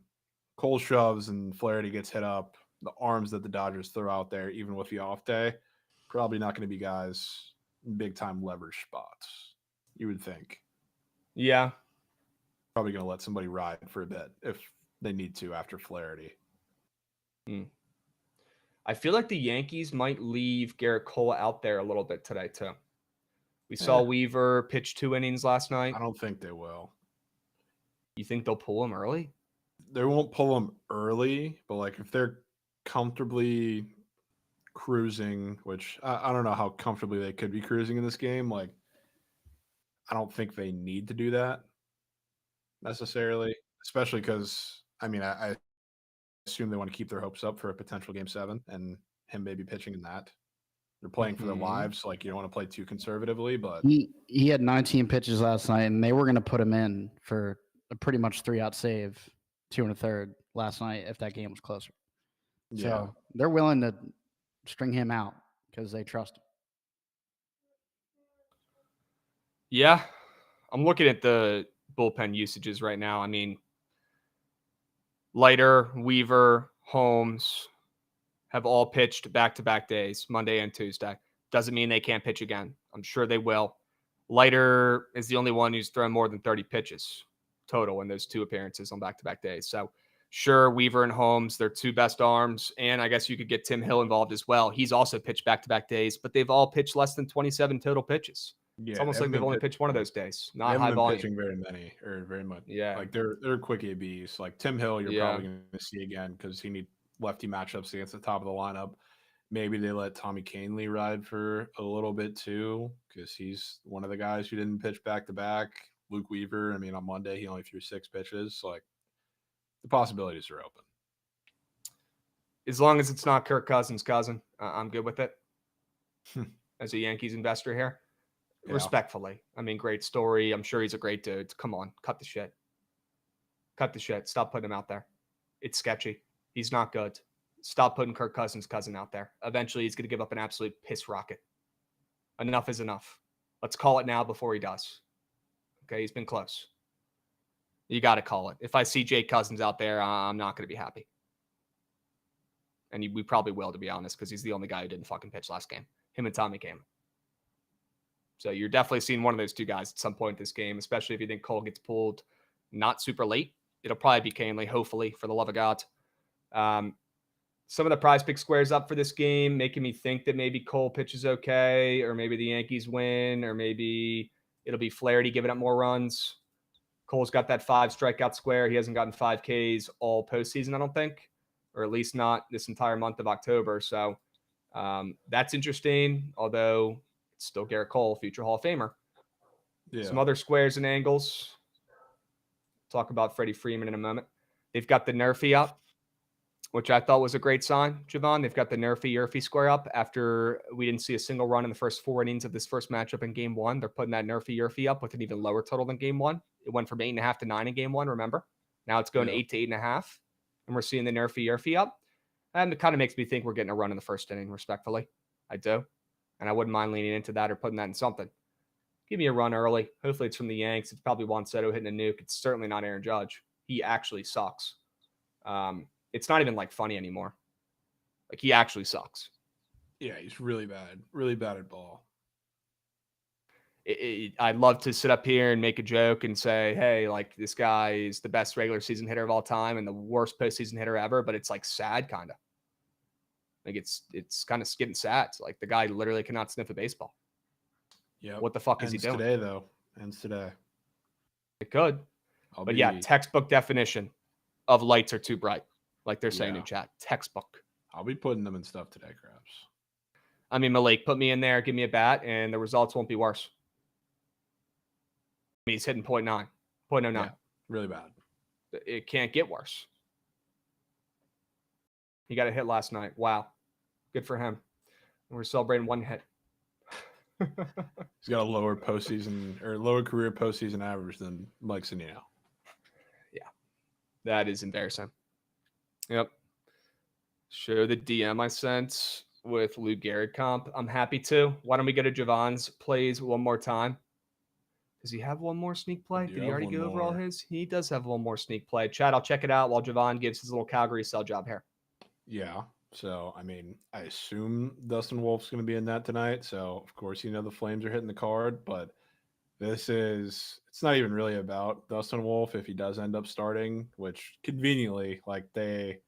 Cole shoves and Flaherty gets hit up. The arms that the Dodgers throw out there, even with the off day, probably not going to be guys in big-time leverage spots, you would think. Yeah. Probably going to let somebody ride for a bit if they need to after Flaherty. I feel like the Yankees might leave Garrett Cole out there a little bit today, too. We saw Weaver pitch 2 innings last night. I don't think they will. You think they'll pull him early? They won't pull him early, but like if they're comfortably cruising, which I don't know how comfortably they could be cruising in this game, like I don't think they need to do that necessarily, especially because, I mean, I assume they want to keep their hopes up for a potential game 7 and him maybe pitching in that. They're playing for their lives. Like, you don't want to play too conservatively, but he had 19 pitches last night, and they were going to put him in for a pretty much 3-out save. 2 1/3 last night if that game was closer. Yeah. So they're willing to string him out because they trust him. Yeah. I'm looking at the bullpen usages right now. I mean, Leiter, Weaver, Holmes have all pitched back-to-back days, Monday and Tuesday. Doesn't mean they can't pitch again. I'm sure they will. Leiter is the only one who's thrown more than 30 pitches total in those 2 appearances on back-to-back days. So sure, Weaver and Holmes, they're 2 best arms. And I guess you could get Tim Hill involved as well. He's also pitched back-to-back days, but they've all pitched less than 27 total pitches. Yeah, It's almost like they've only pitched one of those days. They Not haven't high been volume. pitching very many or very much. Yeah. Like they're quick ABs. Like Tim Hill, you're Yeah. probably going to see again because he need lefty matchups against the top of the lineup. Maybe they let Tommy Canley ride for a little bit too because he's one of the guys who didn't pitch back to back. Luke Weaver, I mean, on Monday he only threw 6 pitches. So like the possibilities are open. As long as it's not Kirk Cousins' cousin, I'm good with it. As a Yankees investor here, Yeah. respectfully. I mean, great story. I'm sure he's a great dude. Come on, cut the shit. Cut the shit. Stop putting him out there. It's sketchy. He's not good. Stop putting Kirk Cousins' cousin out there. Eventually, he's going to give up an absolute piss rocket. Enough is enough. Let's call it now before he does. Okay, he's been close. You got to call it. If I see Jake Cousins out there, I'm not going to be happy. And we probably will, to be honest, because he's the only guy who didn't fucking pitch last game. Him and Tommy came. So you're definitely seeing one of those 2 guys at some point this game, especially if you think Cole gets pulled not super late. It'll probably be Canley, hopefully, for the love of God. Some of the prize pick squares up for this game, making me think that maybe Cole pitches okay, or maybe the Yankees win, or maybe it'll be Flaherty giving up more runs. Cole's got that 5 strikeout square. He hasn't gotten 5 Ks all postseason, I don't think, or at least not this entire month of October. So that's interesting, although it's still Garrett Cole, future Hall of Famer. Yeah. Some other squares and angles. Talk about Freddie Freeman in a moment. They've got the Nerfy up, which I thought was a great sign, Jovan. They've got the Nerfy square up after we didn't see a single run in the first 4 innings of this first matchup in game 1. They're putting that Nerfy up with an even lower total than game 1. It went from 8.5 to 9 in game 1, remember? Now it's going 8 to 8.5, and we're seeing the Nerfy up. And it kind of makes me think we're getting a run in the first inning, respectfully. I do. And I wouldn't mind leaning into that or putting that in something. Give me a run early. Hopefully it's from the Yanks. It's probably Juan Soto hitting a nuke. It's certainly not Aaron Judge. He actually sucks. It's not even like funny anymore. Like he actually sucks. Yeah, he's really bad at ball. I'd love to sit up here and make a joke and say, hey, like this guy is the best regular season hitter of all time and the worst postseason hitter ever, but it's like sad kind of. Like it's kind of getting sad. It's like the guy literally cannot sniff a baseball. Yeah. What the fuck is he doing? Today though. Ends today. It could. Yeah, textbook definition of lights are too bright. Like they're saying in chat. Textbook. I'll be putting them in stuff today, Krabs. I mean, Malik, put me in there, give me a bat, and the results won't be worse. I mean, he's hitting 0.9. Yeah, really bad. It can't get worse. He got a hit last night. Wow. Good for him. We're celebrating 1 hit. He's got a lower career postseason average than Mike Sonnino. Yeah. That is embarrassing. Yep. Show the DM I sent with Lou Gehrig comp. I'm happy to. Why don't we go to Jovan's plays one more time? Does he have one more sneak play? Did he already go over all his? He does have one more sneak play. Chad, I'll check it out while Jovan gives his little Calgary sell job here. Yeah. So, I mean, I assume Dustin Wolf's going to be in that tonight. So, of course, the Flames are hitting the card, but it's not even really about Dustin Wolf if he does end up starting, which conveniently, like they've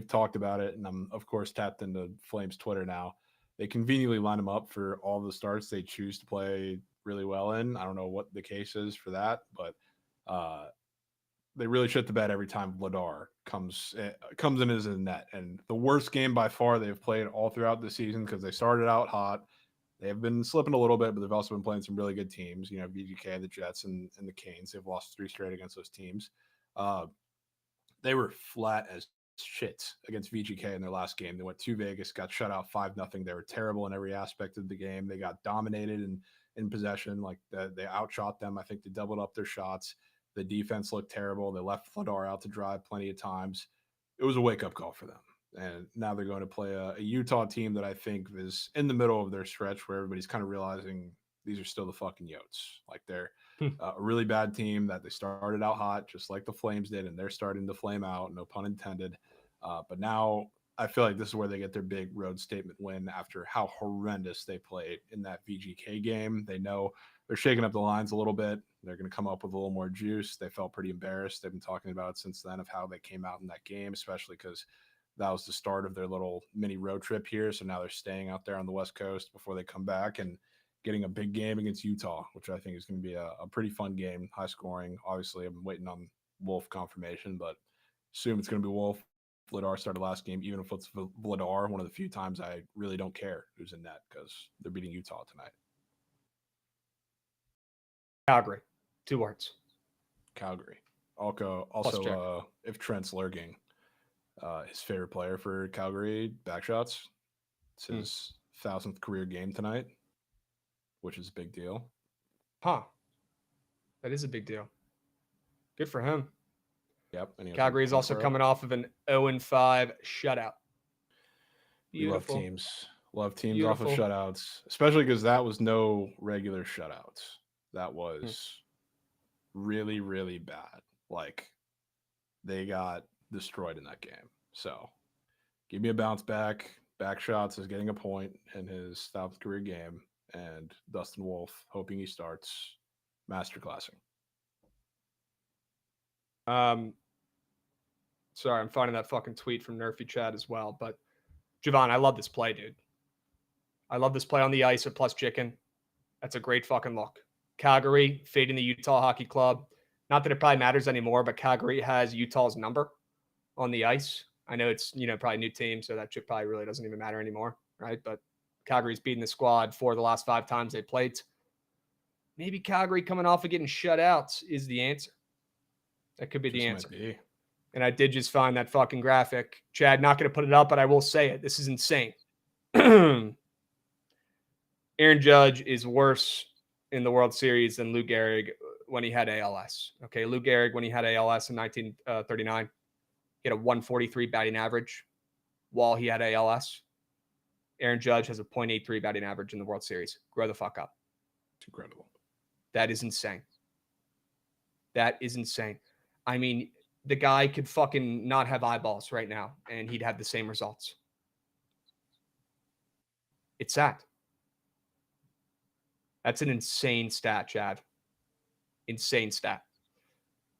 talked about it. And I'm, of course, tapped into Flames Twitter now. They conveniently line him up for all the starts they choose to play really well in. I don't know what the case is for that, but they really shit the bed every time Vladar comes in as a net. And the worst game by far they've played all throughout the season because they started out hot. They have been slipping a little bit, but they've also been playing some really good teams. VGK, the Jets, and the Canes. They've lost 3 straight against those teams. They were flat as shit against VGK in their last game. They went to Vegas, got shut out 5-0. They were terrible in every aspect of the game. They got dominated in possession. Like they outshot them. I think they doubled up their shots. The defense looked terrible. They left Vladar out to dry plenty of times. It was a wake-up call for them. And now they're going to play a Utah team that I think is in the middle of their stretch where everybody's kind of realizing these are still the fucking Yotes. Like they're a really bad team that they started out hot, just like the Flames did, and they're starting to flame out, no pun intended. But now I feel like this is where they get their big road statement win after how horrendous they played in that VGK game. They know they're shaking up the lines a little bit. They're going to come up with a little more juice. They felt pretty embarrassed. They've been talking about it since then of how they came out in that game, especially because that was the start of their little mini road trip here. So now they're staying out there on the West Coast before they come back and getting a big game against Utah, which I think is going to be a pretty fun game, high scoring. Obviously, I'm waiting on Wolf confirmation, but assume it's going to be Wolf. Vladar started last game, even if it's Vladar, one of the few times I really don't care who's in net because they're beating Utah tonight. Calgary. 2 words. Calgary. Also, if Trent's lurking, his favorite player for Calgary backshots. It's his 1,000th career game tonight, which is a big deal. Huh. That is a big deal. Good for him. Yep. Calgary is also coming off of an 0-5 shutout. Beautiful. Love teams off of shutouts, especially because that was no regular shutouts. That was really, really bad. Like, they got destroyed in that game. So, give me a bounce back. Backshots is getting a point in his 1,000th career game. And Dustin Wolf, hoping he starts masterclassing. Sorry, I'm finding that fucking tweet from Nerfy Chad as well. But Jovan, I love this play, dude. I love this play on the ice at plus chicken. That's a great fucking look. Calgary fading the Utah Hockey Club. Not that it probably matters anymore, but Calgary has Utah's number on the ice. I know it's, probably a new team, so that shit probably really doesn't even matter anymore, right? But Calgary's beaten the squad 4 of the last 5 times they played. Maybe Calgary coming off of getting shut out is the answer. That could be the answer. And I did just find that fucking graphic. Chad, not going to put it up, but I will say it. This is insane. Aaron Judge is worse in the World Series than Lou Gehrig when he had ALS. Okay, Lou Gehrig, when he had ALS in 1939, he had a 143 batting average while he had ALS. Aaron Judge has a .83 batting average in the World Series. Grow the fuck up. It's incredible. That is insane. That is insane. I mean, the guy could fucking not have eyeballs right now, and he'd have the same results. It's sad. That's an insane stat, Chad. Insane stat.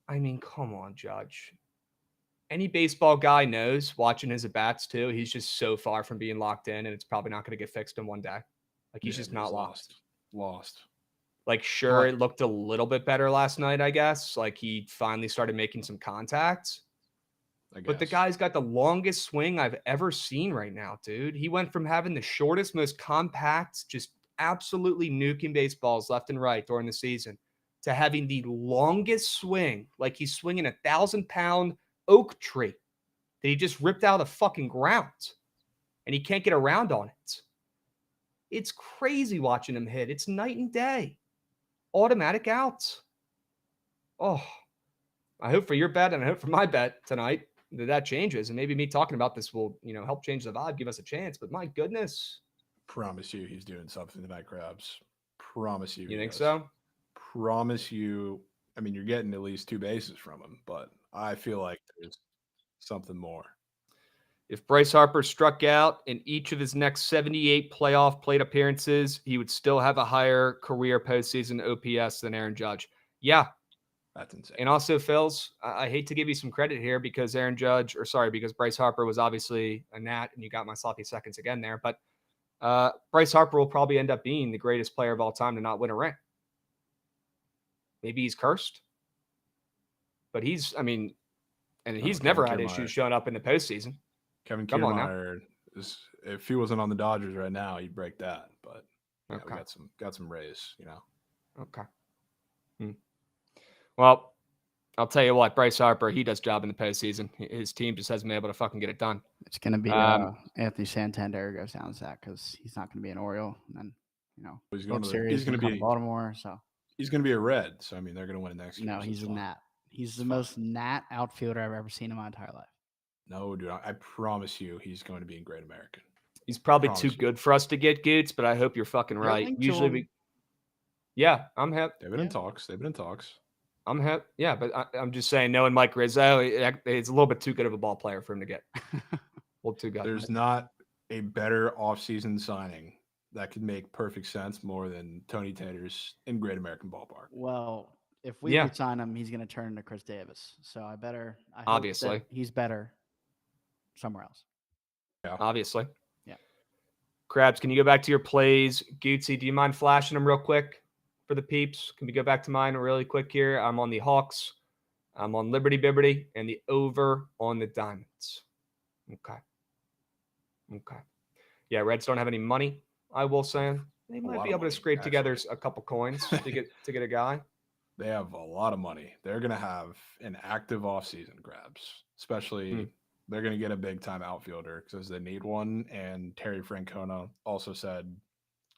I mean, come on, Judge. Any baseball guy knows, watching his at-bats too, he's just so far from being locked in, and it's probably not going to get fixed in one day. Like, he's just not lost. Like, sure, it looked a little bit better last night, I guess. Like, he finally started making some contacts. But the guy's got the longest swing I've ever seen right now, dude. He went from having the shortest, most compact, just absolutely nuking baseballs left and right during the season to having the longest swing, like he's swinging a 1,000-pound oak tree that he just ripped out of the fucking ground, and he can't get around on it. It's crazy watching him hit. It's night and day. Automatic outs. Oh, I hope for your bet and I hope for my bet tonight that changes. And maybe me talking about this will, help change the vibe, give us a chance. But my goodness. Promise you he's doing something tonight, Krabs. Promise you. You think so? Promise you. I mean, you're getting at least 2 bases from him, but I feel like there's something more. If Bryce Harper struck out in each of his next 78 playoff plate appearances, he would still have a higher career postseason OPS than Aaron Judge. Yeah. That's insane. And also, Phils, I hate to give you some credit here because because Bryce Harper was obviously a Nat, and you got my sloppy seconds again there. But Bryce Harper will probably end up being the greatest player of all time to not win a ring. Maybe he's cursed. But he's never had issues showing up in the postseason. Kevin Kiermaier, if he wasn't on the Dodgers right now, he'd break that. But we got some Rays, Okay. Well, I'll tell you what, Bryce Harper, he does job in the postseason. His team just hasn't been able to fucking get it done. It's going to be Anthony Santander goes down to that because he's not going to be an Oriole. And then, he's going to be Baltimore. So he's going to be a Red. So, I mean, they're going to win next year. No, he's a Nat. He's the most nat outfielder I've ever seen in my entire life. No, dude, I promise you he's going to be in Great American. He's probably Promise too you. good for us to get Goots, but I hope you're fucking They're right. linked to Usually him. yeah, I'm hip. They've been in talks. They've been in talks. I'm hip. Yeah, but I'm just saying, knowing Mike Rizzo, it's a little bit too good of a ball player for him to get. A little too good. There's not a better offseason signing that could make perfect sense more than Tony Tater's in Great American Ballpark. Well, if we Yeah. sign him, he's going to turn into Chris Davis. So I hope Obviously. that he's better somewhere else. Yeah. Obviously. Yeah. Krabs, can you go back to your plays? Gootsy, do you mind flashing them real quick for the peeps? Can we go back to mine really quick here? I'm on the Hawks. I'm on Liberty Bibberty and the over on the Diamonds. Okay. Yeah, Reds don't have any money, I will say. They might be able to scrape together a couple coins to get a guy. They have a lot of money. They're going to have an active offseason, Krabs. Especially, they're going to get a big-time outfielder because they need one. And Terry Francona also said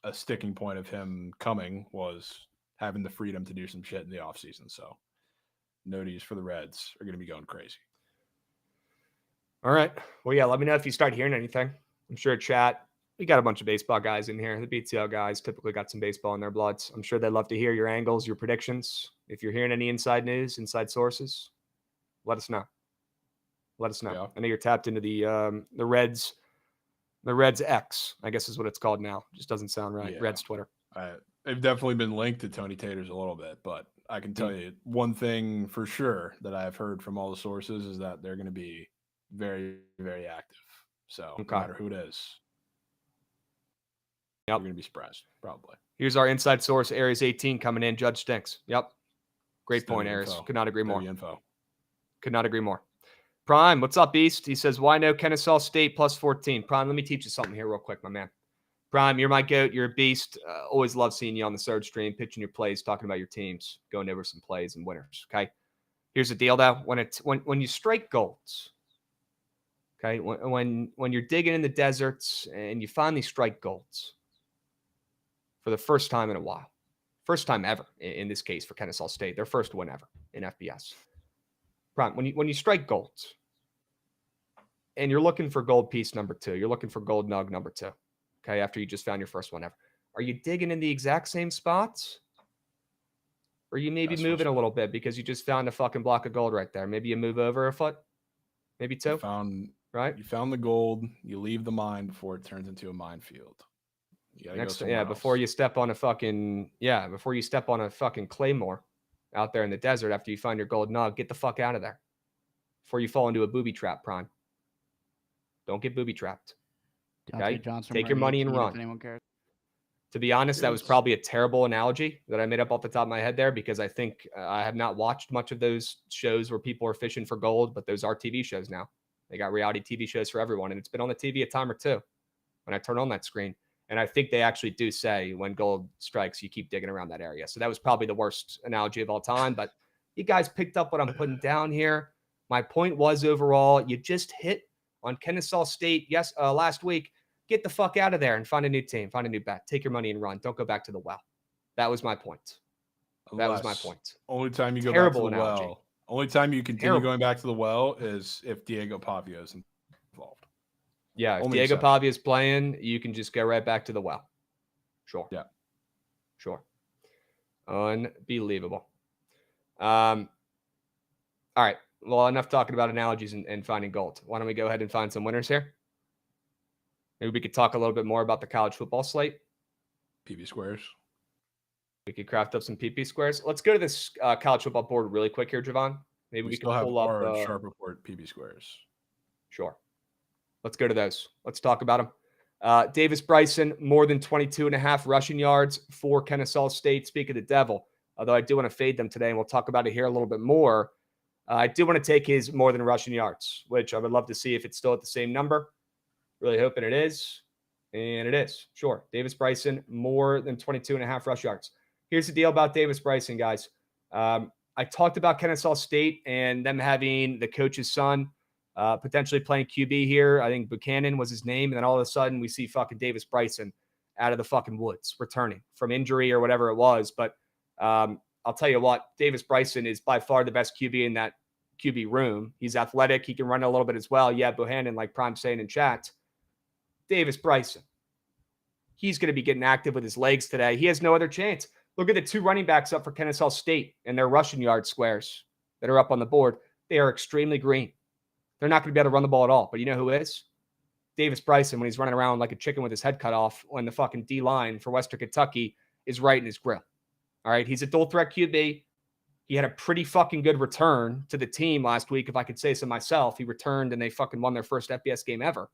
a sticking point of him coming was having the freedom to do some shit in the offseason. So, noties for the Reds are going to be going crazy. All right. Well, yeah, let me know if you start hearing anything. I'm sure chat. We got a bunch of baseball guys in here. The BTL guys typically got some baseball in their bloods. I'm sure they'd love to hear your angles, your predictions. If you're hearing any inside news, inside sources, let us know. Let us know. Yeah. I know you're tapped into the Reds X, I guess is what it's called now. Just doesn't sound right. Yeah. Reds Twitter. They've definitely been linked to Tony Taters a little bit, but I can tell you one thing for sure that I've heard from all the sources is that they're going to be very, very active. So no matter who it is, we're going to be surprised, probably. Here's our inside source, Aries 18 coming in. Judge stinks. Yep. Great point, Aries. Could not agree more. Could not agree more. Prime, what's up, Beast? He says, why no Kennesaw State plus 14? Prime, let me teach you something here real quick, my man. Prime, you're my goat. You're a beast. Always love seeing you on the Surge stream, pitching your plays, talking about your teams, going over some plays and winners, okay? Here's the deal, though. When you strike golds, okay, when you're digging in the deserts and you find these strike golds for the first time in a while, first time ever in this case for Kennesaw State, their first win ever in FBS. Prime, when you strike golds and you're looking for gold piece number 2, you're looking for gold nug number 2, okay, after you just found your first one ever, are you digging in the exact same spots? Or you maybe moving a little bit because you just found a fucking block of gold right there? Maybe you move over a foot, maybe 2. You found the gold. You leave the mine before it turns into a minefield. Before you step on a fucking claymore out there in the desert after you find your gold nug, get the fuck out of there before you fall into a booby trap, Prime. Don't get booby trapped. Okay, take your money and run. If anyone cares. To be honest, that was probably a terrible analogy that I made up off the top of my head there because I think I have not watched much of those shows where people are fishing for gold, but those are TV shows now. They got reality TV shows for everyone, and it's been on the TV a time or two when I turn on that screen. And I think they actually do say when gold strikes, you keep digging around that area. So that was probably the worst analogy of all time, but you guys picked up what I'm putting down here. My point was overall, you just hit on Kennesaw State last week. Get the fuck out of there and find a new team, find a new bet. Take your money and run. Don't go back to the well. That was my point. Only time you go back to the well. Only time you continue going back to the well is if Diego Pavia is involved. Yeah, if Diego Pavia is playing, you can just go right back to the well. Sure. Yeah. Sure. Unbelievable. All right. Well, enough talking about analogies and finding gold. Why don't we go ahead and find some winners here? Maybe we could talk a little bit more about the college football slate. PB squares. We could craft up some PP squares. Let's go to this college football board really quick here, Jovan. Maybe we can pull up our sharp report PB squares. Sure. Let's go to those. Let's talk about them. Davis Bryson, more than 22.5 rushing yards for Kennesaw State. Speak of the devil. Although I do want to fade them today, and we'll talk about it here a little bit more. I do want to take his more than rushing yards, which I would love to see if it's still at the same number. Really hoping it is. And it is. Sure. Davis Bryson, more than 22.5 rush yards. Here's the deal about Davis Bryson, guys. I talked about Kennesaw State and them having the coach's son potentially playing QB here. I think Buchanan was his name. And then all of a sudden we see fucking Davis Bryson out of the fucking woods returning from injury or whatever it was. But I'll tell you what, Davis Bryson is by far the best QB in that QB room. He's athletic. He can run a little bit as well. Yeah, Bohannon, like Prime saying in chat. Davis Bryson. He's going to be getting active with his legs today. He has no other chance. Look at the 2 running backs up for Kennesaw State and their rushing yard squares that are up on the board. They are extremely green. They're not going to be able to run the ball at all. But you know who is? Davis Bryson, when he's running around like a chicken with his head cut off when the fucking D-line for Western Kentucky is right in his grill. All right, he's a dual threat QB. He had a pretty fucking good return to the team last week, if I could say so myself. He returned and they fucking won their first FBS game ever.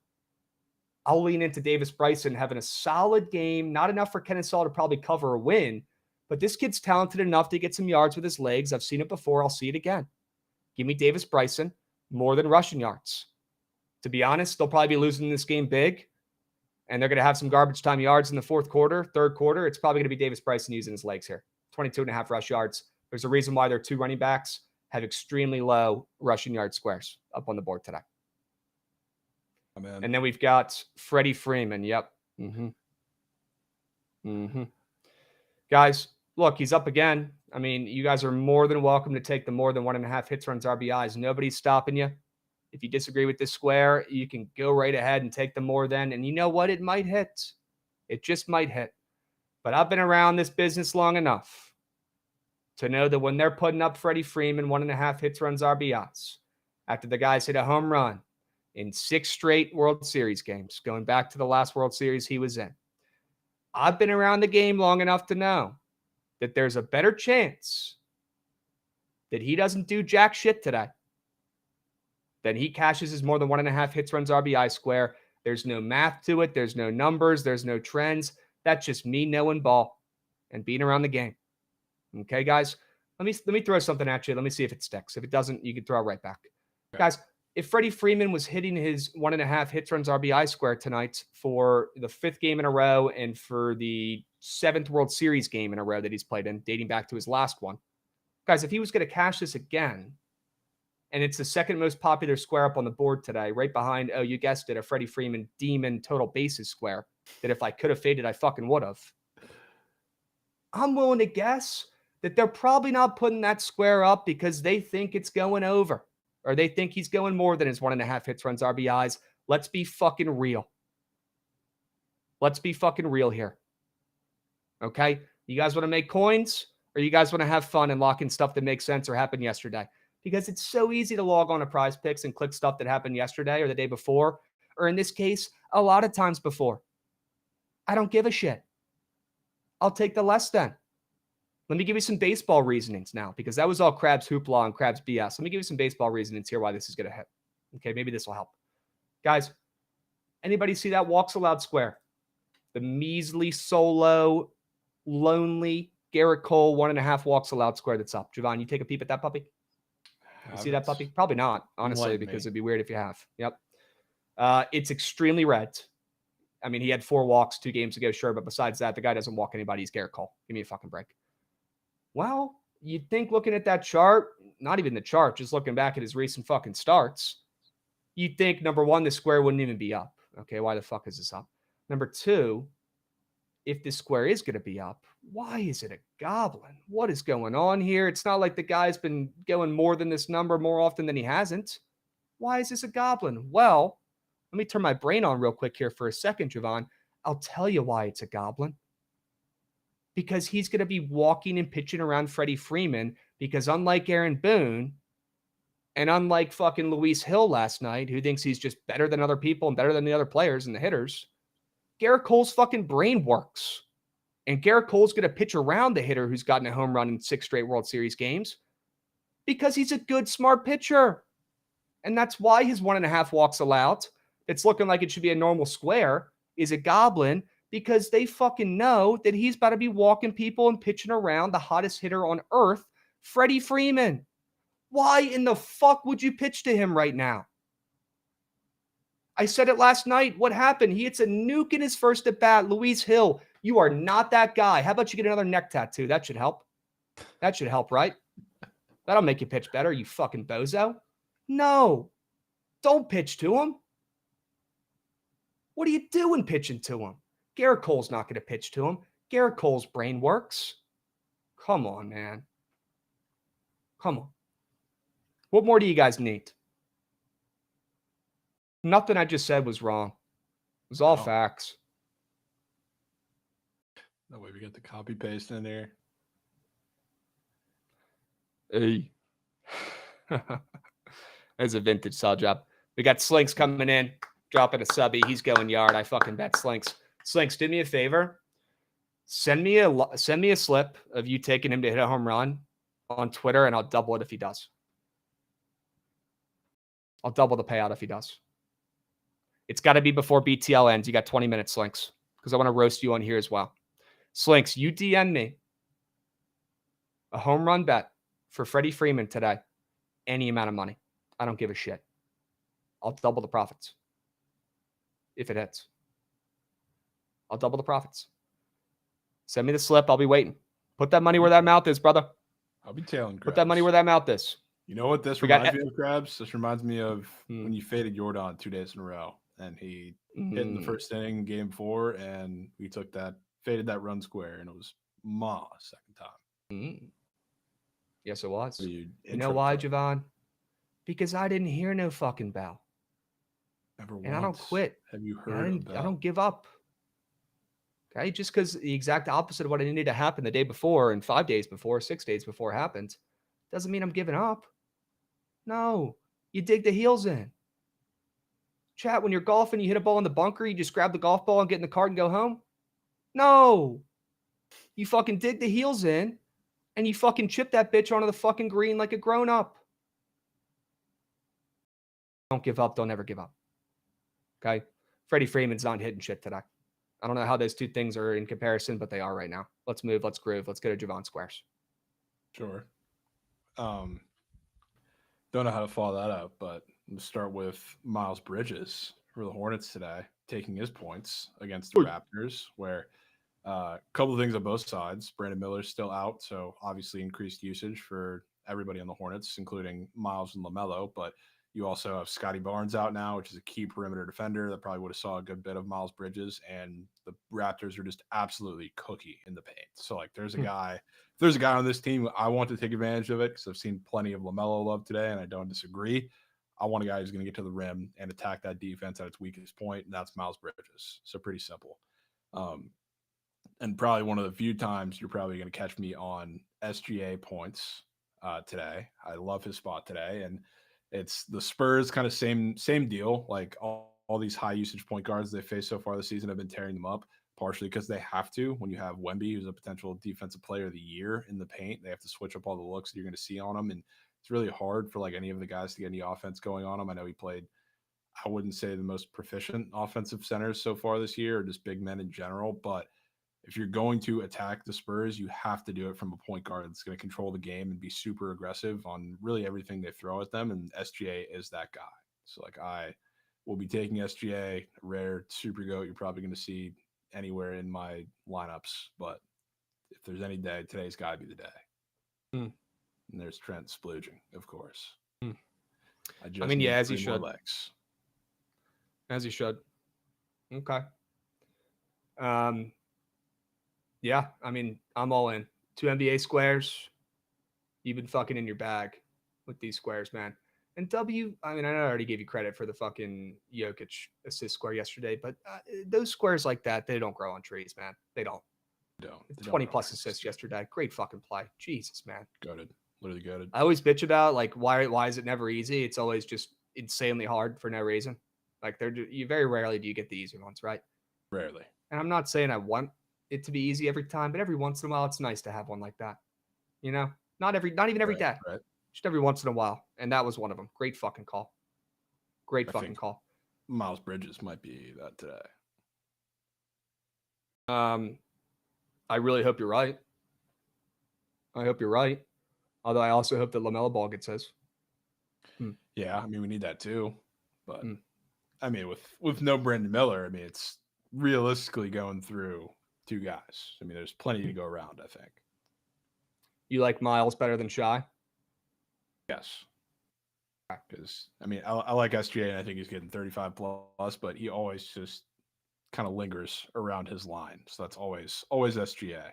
I'll lean into Davis Bryson having a solid game, not enough for Kennesaw to probably cover a win, but this kid's talented enough to get some yards with his legs. I've seen it before. I'll see it again. Give me Davis Bryson more than rushing yards. To be honest, they'll probably be losing this game big, and they're going to have some garbage time yards in the fourth quarter, third quarter. It's probably going to be Davis Bryson using his legs here. 22.5 rush yards. There's a reason why their 2 running backs have extremely low rushing yard squares up on the board today. And then we've got Freddie Freeman. Yep. Guys, look, he's up again. I mean, you guys are more than welcome to take the more than 1.5 hits, runs, RBIs. Nobody's stopping you. If you disagree with this square, you can go right ahead and take the more than. And you know what? It might hit. It just might hit. But I've been around this business long enough to know that when they're putting up Freddie Freeman 1.5 hits, runs, RBIs, after the guys hit a home run in 6 straight World Series games, going back to the last World Series he was in, I've been around the game long enough to know that there's a better chance that he doesn't do jack shit today than he cashes his more than 1.5 hits, runs, RBI square. There's no math to it. There's no numbers. There's no trends. That's just me knowing ball and being around the game. Okay, guys? Let me throw something at you. Let me see if it sticks. If it doesn't, you can throw it right back. Okay. Guys, if Freddie Freeman was hitting his 1.5 hits, runs, RBI square tonight for the 5th game in a row and for the 7th World Series game in a row that he's played in, dating back to his last one, guys, if he was going to cash this again, and it's the 2nd most popular square up on the board today, right behind, oh, you guessed it, a Freddie Freeman demon total bases square that if I could have faded, I fucking would have. I'm willing to guess that they're probably not putting that square up because they think it's going over, or they think he's going more than his 1.5 hits, runs, RBIs. Let's be fucking real. Let's be fucking real here. Okay? You guys want to make coins, or you guys want to have fun and lock in stuff that makes sense or happened yesterday? Because it's so easy to log on to Prize Picks and click stuff that happened yesterday or the day before, or in this case, a lot of times before. I don't give a shit. I'll take the less than. Let me give you some baseball reasonings now, because that was all Krabs hoopla and Krabs BS. Let me give you some baseball reasonings here why this is going to hit. Okay, maybe this will help. Guys, anybody see that walks allowed square? The measly, solo, lonely Garrett Cole 1.5 walks allowed square that's up. Jovan, you take a peep at that puppy? You see that puppy? Probably not, honestly, because it'd be weird if you have. Yep. It's extremely red. I mean, he had 4 walks 2 games ago, sure, but besides that, the guy doesn't walk anybody. He's Garrett Cole. Give me a fucking break. Well, you'd think looking at that chart, not even the chart, just looking back at his recent fucking starts, you'd think, number one, the square wouldn't even be up. Okay, why the fuck is this up? Number 2, if this square is going to be up, why is it a goblin? What is going on here? It's not like the guy's been going more than this number more often than he hasn't. Why is this a goblin? Well, let me turn my brain on real quick here for a second, Jovan. I'll tell you why it's a goblin. Because he's going to be walking and pitching around Freddie Freeman, because unlike Aaron Boone and unlike fucking Luis Hill last night, who thinks he's just better than other people and better than the other players and the hitters, Garrett Cole's fucking brain works. And Garrett Cole's going to pitch around the hitter who's gotten a home run in 6 straight World Series games because he's a good, smart pitcher. And that's why his 1.5 walks allowed, it's looking like it should be a normal square, is a goblin, because they fucking know that he's about to be walking people and pitching around the hottest hitter on earth, Freddie Freeman. Why in the fuck would you pitch to him right now? I said it last night. What happened? He hits a nuke in his first at bat. Luis Hill, you are not that guy. How about you get another neck tattoo? That should help. That should help, right? That'll make you pitch better, you fucking bozo. No, don't pitch to him. What are you doing pitching to him? Garrett Cole's not going to pitch to him. Garrett Cole's brain works. Come on, man. Come on. What more do you guys need? Nothing I just said was wrong. It was all facts. That way we get the copy paste in there. Hey. That's a vintage saw job. We got Slinks coming in, dropping a subby. He's going yard. I fucking bet Slinks. Slinks, do me a favor. Send me a slip of you taking him to hit a home run on Twitter, and I'll double it if he does. I'll double the payout if he does. It's got to be before BTL ends. You got 20 minutes, Slinks, because I want to roast you on here as well. Slinks, you DM me a home run bet for Freddie Freeman today. Any amount of money. I don't give a shit. I'll double the profits. If it hits. I'll double the profits. Send me the slip. I'll be waiting. Put that money where that mouth is, brother. I'll be tailing Krabs. Put that money where that mouth is. You know what this reminds me of, Krabs? This reminds me of when you faded Jordan 2 days in a row, and he hit in the first inning, game 4, and we took that, faded that run square, and it was second time. Yes, it was. You know why, Jovan? Because I didn't hear no fucking bell. Never once. And I don't quit. Have you heard I don't give up. Okay, just because the exact opposite of what I needed to happen the day before and 5 days before, 6 days before happened, doesn't mean I'm giving up. No, you dig the heels in. Chat, when you're golfing, you hit a ball in the bunker, you just grab the golf ball and get in the cart and go home? No. You fucking dig the heels in and you fucking chip that bitch onto the fucking green like a grown-up. Don't give up. Don't ever give up. Okay? Freddie Freeman's not hitting shit today. I don't know how those two things are in comparison, but they are right now. Let's move. Let's groove. Let's go to Jovan Squares. Sure. Don't know how to follow that up, but let's start with Miles Bridges for the Hornets today, taking his points against the Raptors, where a couple of things on both sides. Brandon Miller's still out, so obviously increased usage for everybody on the Hornets, including Miles and LaMelo, but you also have Scotty Barnes out now, which is a key perimeter defender that probably would have saw a good bit of Miles Bridges, and the Raptors are just absolutely cookie in the paint. So, like, there's a guy on this team, I want to take advantage of it because I've seen plenty of LaMelo love today, and I don't disagree. I want a guy who's going to get to the rim and attack that defense at its weakest point, and that's Miles Bridges. So pretty simple. And probably one of the few times you're probably going to catch me on SGA points today. I love his spot today, and it's the Spurs kind of same deal. Like all these high usage point guards they faced so far this season have been tearing them up, partially because they have to. When you have Wemby, who's a potential defensive player of the year in the paint, they have to switch up all the looks that you're going to see on them, and it's really hard for like any of the guys to get any offense going on him. I know he played, I wouldn't say the most proficient offensive centers so far this year, or just big men in general, but if you're going to attack the Spurs, you have to do it from a point guard that's going to control the game and be super aggressive on really everything they throw at them. And SGA is that guy. So, like, I will be taking SGA, a rare super goat you're probably going to see anywhere in my lineups. But if there's any day, today's got to be the day. And there's Trent splooging, of course. I mean, yeah, as he should. Legs. As he should. Okay. Yeah, I mean, I'm all in. 2 NBA squares. You've been fucking in your bag with these squares, man. And I mean, I know I already gave you credit for the fucking Jokic assist square yesterday, but those squares like that, they don't grow on trees, man. They don't. 20 plus assists yesterday. Great fucking play. Jesus, man. Goated. Literally goated. I always bitch about, like, why is it never easy? It's always just insanely hard for no reason. Like, you very rarely do you get the easy ones, right? Rarely. And I'm not saying I want it to be easy every time, but every once in a while, it's nice to have one like that. You know, not even every day, right. Just every once in a while. And that was one of them. Great fucking call. Great fucking call. Miles Bridges might be that today. I really hope you're right. Although I also hope that LaMelo Ball gets his. Yeah, I mean, we need that too. But I mean, with no Brandon Miller, I mean, it's realistically going through 2 guys. I mean, there's plenty to go around, I think. You like Miles better than Shy? Yes. Because, I mean, I like SGA, and I think he's getting 35 plus, but he always just kind of lingers around his line. So that's always SGA.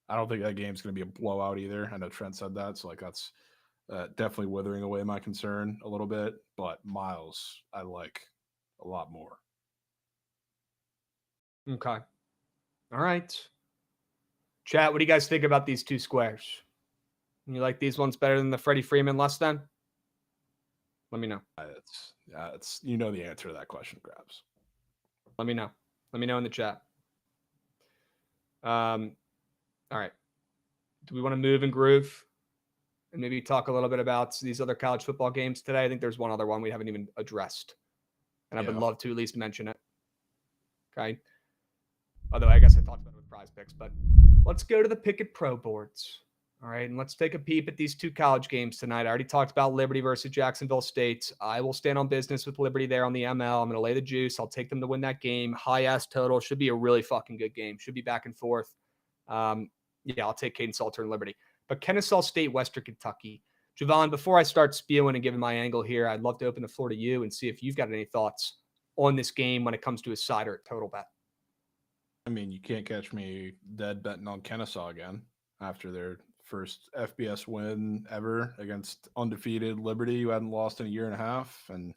I don't think that game's going to be a blowout either. I know Trent said that, so like that's Definitely withering away my concern a little bit, but Miles I like a lot more. Okay. All right. Chat, what do you guys think about these two squares? You like these ones better than the Freddie Freeman less than? Let me know. It's you know the answer to that question, Krabs. Let me know. Let me know in the chat. All right. Do we want to move and groove and maybe talk a little bit about these other college football games today? I think there's one other one we haven't even addressed, and I would love to at least mention it. Okay. Although I guess I talked about it with Prize Picks, but let's go to the Pickett Pro boards. All right, and let's take a peep at these two college games tonight. I already talked about Liberty versus Jacksonville State. I will stand on business with Liberty there on the ML. I'm going to lay the juice. I'll take them to win that game. High-ass total. Should be a really fucking good game. Should be back and forth. Yeah, I'll take Caden Salter and Liberty. But Kennesaw State, Western Kentucky. Jovan, before I start spewing and giving my angle here, I'd love to open the floor to you and see if you've got any thoughts on this game when it comes to a side or a total bet. I mean, you can't catch me dead betting on Kennesaw again after their first FBS win ever against undefeated Liberty, who hadn't lost in a year and a half. And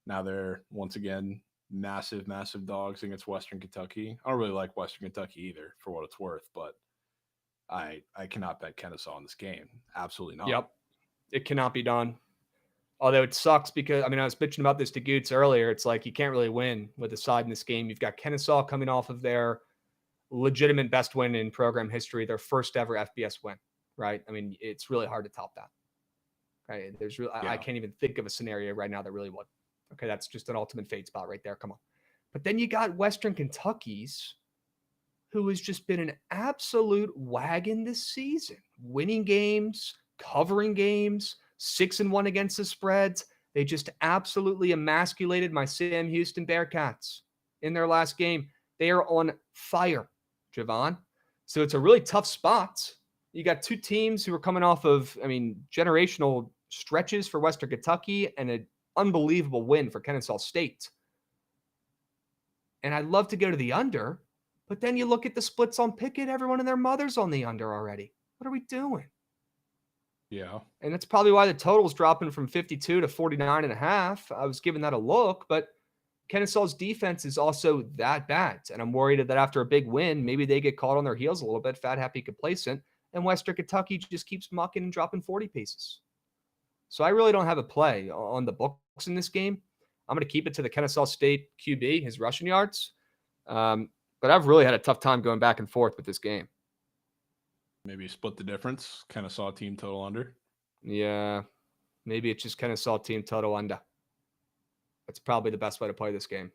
now they're once again massive, massive dogs against Western Kentucky. I don't really like Western Kentucky either, for what it's worth, but I cannot bet Kennesaw in this game. Absolutely not. Yep. It cannot be done. Although it sucks because, I mean, I was bitching about this to Goots earlier. It's like you can't really win with a side in this game. You've got Kennesaw coming off of their legitimate best win in program history, their first ever FBS win, right? I mean, it's really hard to top that. Right? There's really, I can't even think of a scenario right now that really would. Okay, that's just an ultimate fate spot right there. Come on. But then you got Western Kentucky's, who has just been an absolute wagon this season, winning games, covering games, 6-1 against the spreads. They just absolutely emasculated my Sam Houston Bearcats in their last game. They are on fire, Jovan. So it's a really tough spot. You got two teams who are coming off of, I mean, generational stretches for Western Kentucky and an unbelievable win for Kennesaw State. And I'd love to go to the under, but then you look at the splits on Pickett, everyone and their mother's on the under already. What are we doing? Yeah. And that's probably why the total's dropping from 52 to 49.5. I was giving that a look, but Kennesaw's defense is also that bad. And I'm worried that after a big win, maybe they get caught on their heels a little bit, fat, happy, complacent. And Western Kentucky just keeps mucking and dropping 40 pieces. So I really don't have a play on the books in this game. I'm going to keep it to the Kennesaw State QB, his rushing yards. But I've really had a tough time going back and forth with this game. Maybe split the difference. Kennesaw team total under. Yeah. Maybe it's just Kennesaw team total under. That's probably the best way to play this game.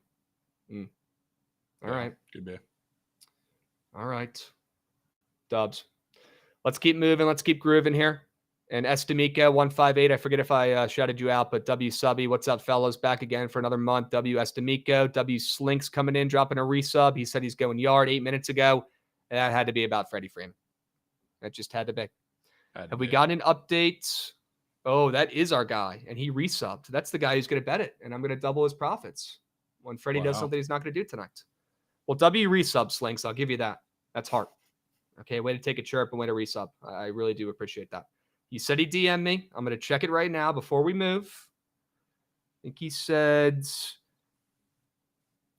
All right. Could be. All right. Dubs. Let's keep moving. Let's keep grooving here. And Estamica 158. I forget if I shouted you out, but W Subby, what's up, fellas? Back again for another month. W Estamico. W Slinks coming in, dropping a resub. He said he's going yard 8 minutes ago. And that had to be about Freddie Freeman. That just had to be. Have we gotten an update? Oh, that is our guy. And he resubbed. That's the guy who's going to bet it. And I'm going to double his profits when Freddie does something he's not going to do tonight. Well, W resub, Slinks. I'll give you that. That's hard. Okay, way to take a chirp and way to resub. I really do appreciate that. He said he DM'd me. I'm going to check it right now before we move. I think he said...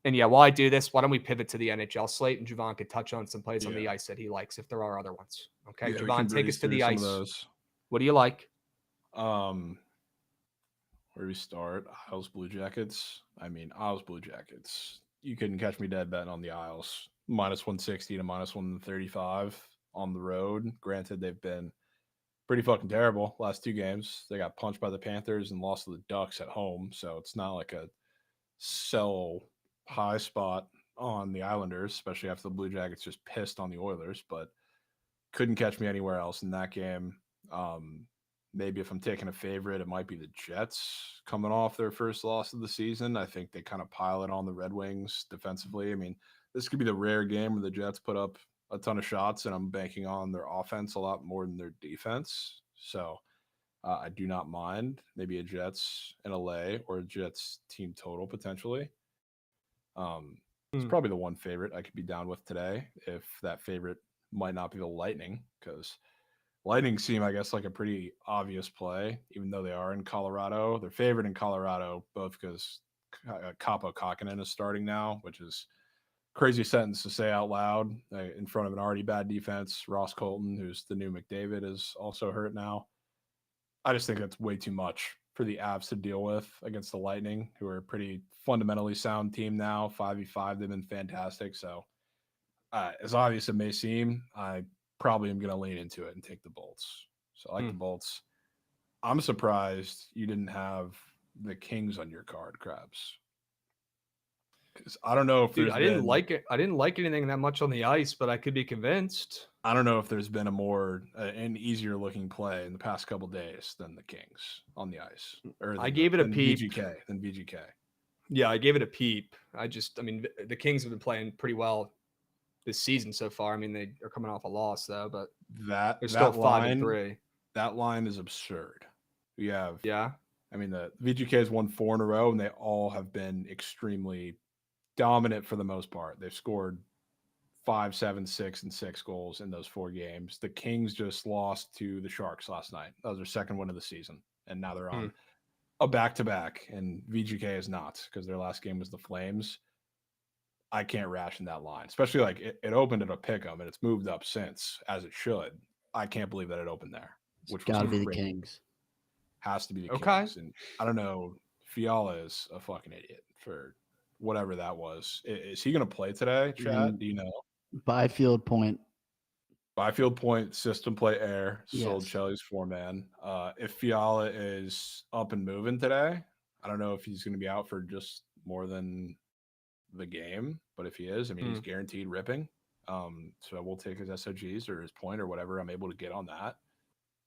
And yeah, while I do this, why don't we pivot to the NHL slate and Jovan could touch on some plays on the ice that he likes if there are other ones. Okay, Jovan, take us to the ice. What do you like? Where do we start? Isles Blue Jackets. I mean, Isles Blue Jackets. You couldn't catch me dead betting on the Isles. Minus 160 to minus 135 on the road. Granted, they've been pretty fucking terrible last two games. They got punched by the Panthers and lost to the Ducks at home. So it's not like a sell high spot on the Islanders, especially after the Blue Jackets just pissed on the Oilers, but couldn't catch me anywhere else in that game. Maybe if I'm taking a favorite, it might be the Jets coming off their first loss of the season. I think they kind of pile it on the Red Wings defensively. I mean, this could be the rare game where the Jets put up a ton of shots, and I'm banking on their offense a lot more than their defense. So I do not mind maybe a Jets in LA or a Jets team total potentially. It's probably the one favorite I could be down with today if that favorite might not be the Lightning, because Lightning seem, I guess, like a pretty obvious play, even though they are in Colorado. They're favored in Colorado, both because Kaapo Kakkonen is starting now, which is crazy sentence to say out loud in front of an already bad defense. Ross Colton, who's the new McDavid, is also hurt now. I just think that's way too much for the Avs to deal with against the Lightning, who are a pretty fundamentally sound team now. 5v5, they've been fantastic. So as obvious it may seem, I probably am going to lean into it and take the Bolts. So I like the Bolts. I'm surprised you didn't have the Kings on your card, Krabs. Because I don't know if I didn't like it. I didn't like anything that much on the ice, but I could be convinced. I don't know if there's been a more an easier looking play in the past couple days than the Kings on the ice. Or I gave it a peep. VGK. Yeah, I gave it a peep. I mean, the Kings have been playing pretty well this season so far. I mean, they are coming off a loss though, but they're still 5-3. That line is absurd. We have, yeah. I mean, the VGK has won 4 in a row, and they all have been extremely dominant for the most part. They've scored 5, 7, 6, and 6 goals in those 4 games. The Kings just lost to the Sharks last night. That was their second win of the season, and now they're on a back-to-back, and VGK is not because their last game was the Flames. I can't ration that line, especially like it opened at a pick 'em and it's moved up since, as it should. I can't believe that it opened there. Which got to be the Kings. Has to be the Kings. And I don't know, Fiala is a fucking idiot for whatever that was. Is he going to play today, Chad? Do you know? Byfield Point. Byfield Point, system play air, Yes. sold Shelley's 4-man. If Fiala is up and moving today, I don't know if he's going to be out for just more than the game, but if he is, I mean, he's guaranteed ripping. So we'll take his SOGs or his point or whatever I'm able to get on that.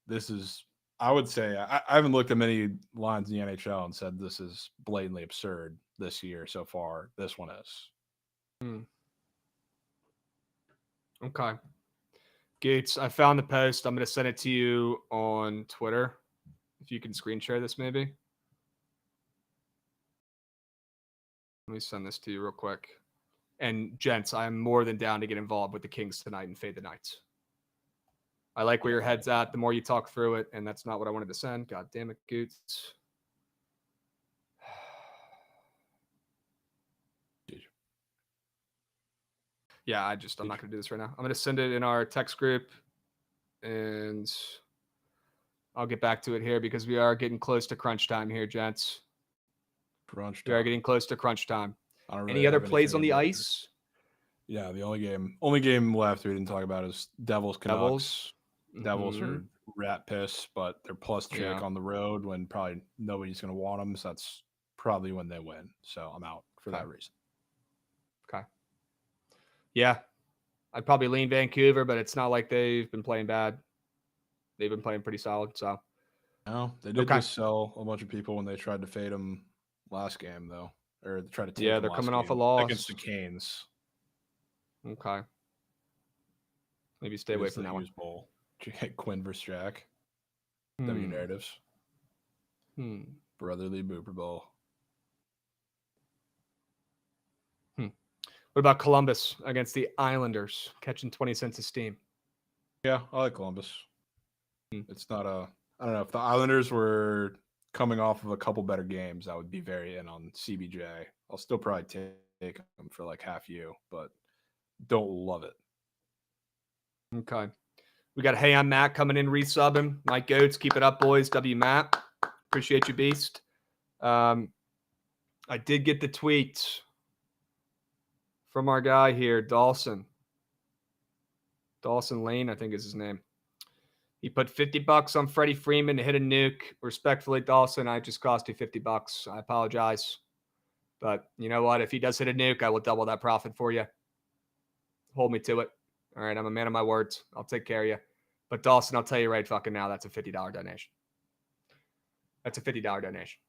This is, I would say, I haven't looked at many lines in the NHL and said this is blatantly absurd this year so far. This one is. Okay. Gates, I found the post. I'm going to send it to you on Twitter. If you can screen share this, maybe. Let me send this to you real quick. And gents, I'm more than down to get involved with the Kings tonight and fade the Knights. I like where your head's at. The more you talk through it, and that's not what I wanted to send. God damn it, Goots. Yeah, I'm not going to do this right now. I'm going to send it in our text group, and I'll get back to it here because we are getting close to crunch time here, gents. We are getting close to crunch time. Any other plays on the ice? Yeah, the only game left we didn't talk about is Devils Canucks. Devils are rat piss, but they're plus check on the road when probably nobody's going to want them. So that's probably when they win. So I'm out for that reason. Okay. Yeah, I'd probably lean Vancouver, but it's not like they've been playing bad. They've been playing pretty solid. So no, they did just sell a bunch of people when they tried to fade them last game, though, or try to take. Yeah, they're coming off a loss against the Canes. Okay. Maybe stay away from that one. Bowl. Quinn versus Jack. W narratives. Brotherly Booper Bowl. What about Columbus against the Islanders, catching 20 cents of steam? Yeah, I like Columbus. It's not I don't know. If the Islanders were coming off of a couple better games, I would be very in on CBJ. I'll still probably take them for like half U, but don't love it. Okay. We got Hey, I'm Matt coming in, resubbing. Mike Goats, keep it up, boys. W Matt. Appreciate you, Beast. I did get the tweet from our guy here, Dawson. Dawson Lane, I think is his name. He put $50 on Freddie Freeman to hit a nuke. Respectfully, Dawson, I just cost you $50. I apologize. But you know what? If he does hit a nuke, I will double that profit for you. Hold me to it. All right, I'm a man of my words. I'll take care of you. But Dawson, I'll tell you right fucking now, that's a $50 donation. That's a $50 donation.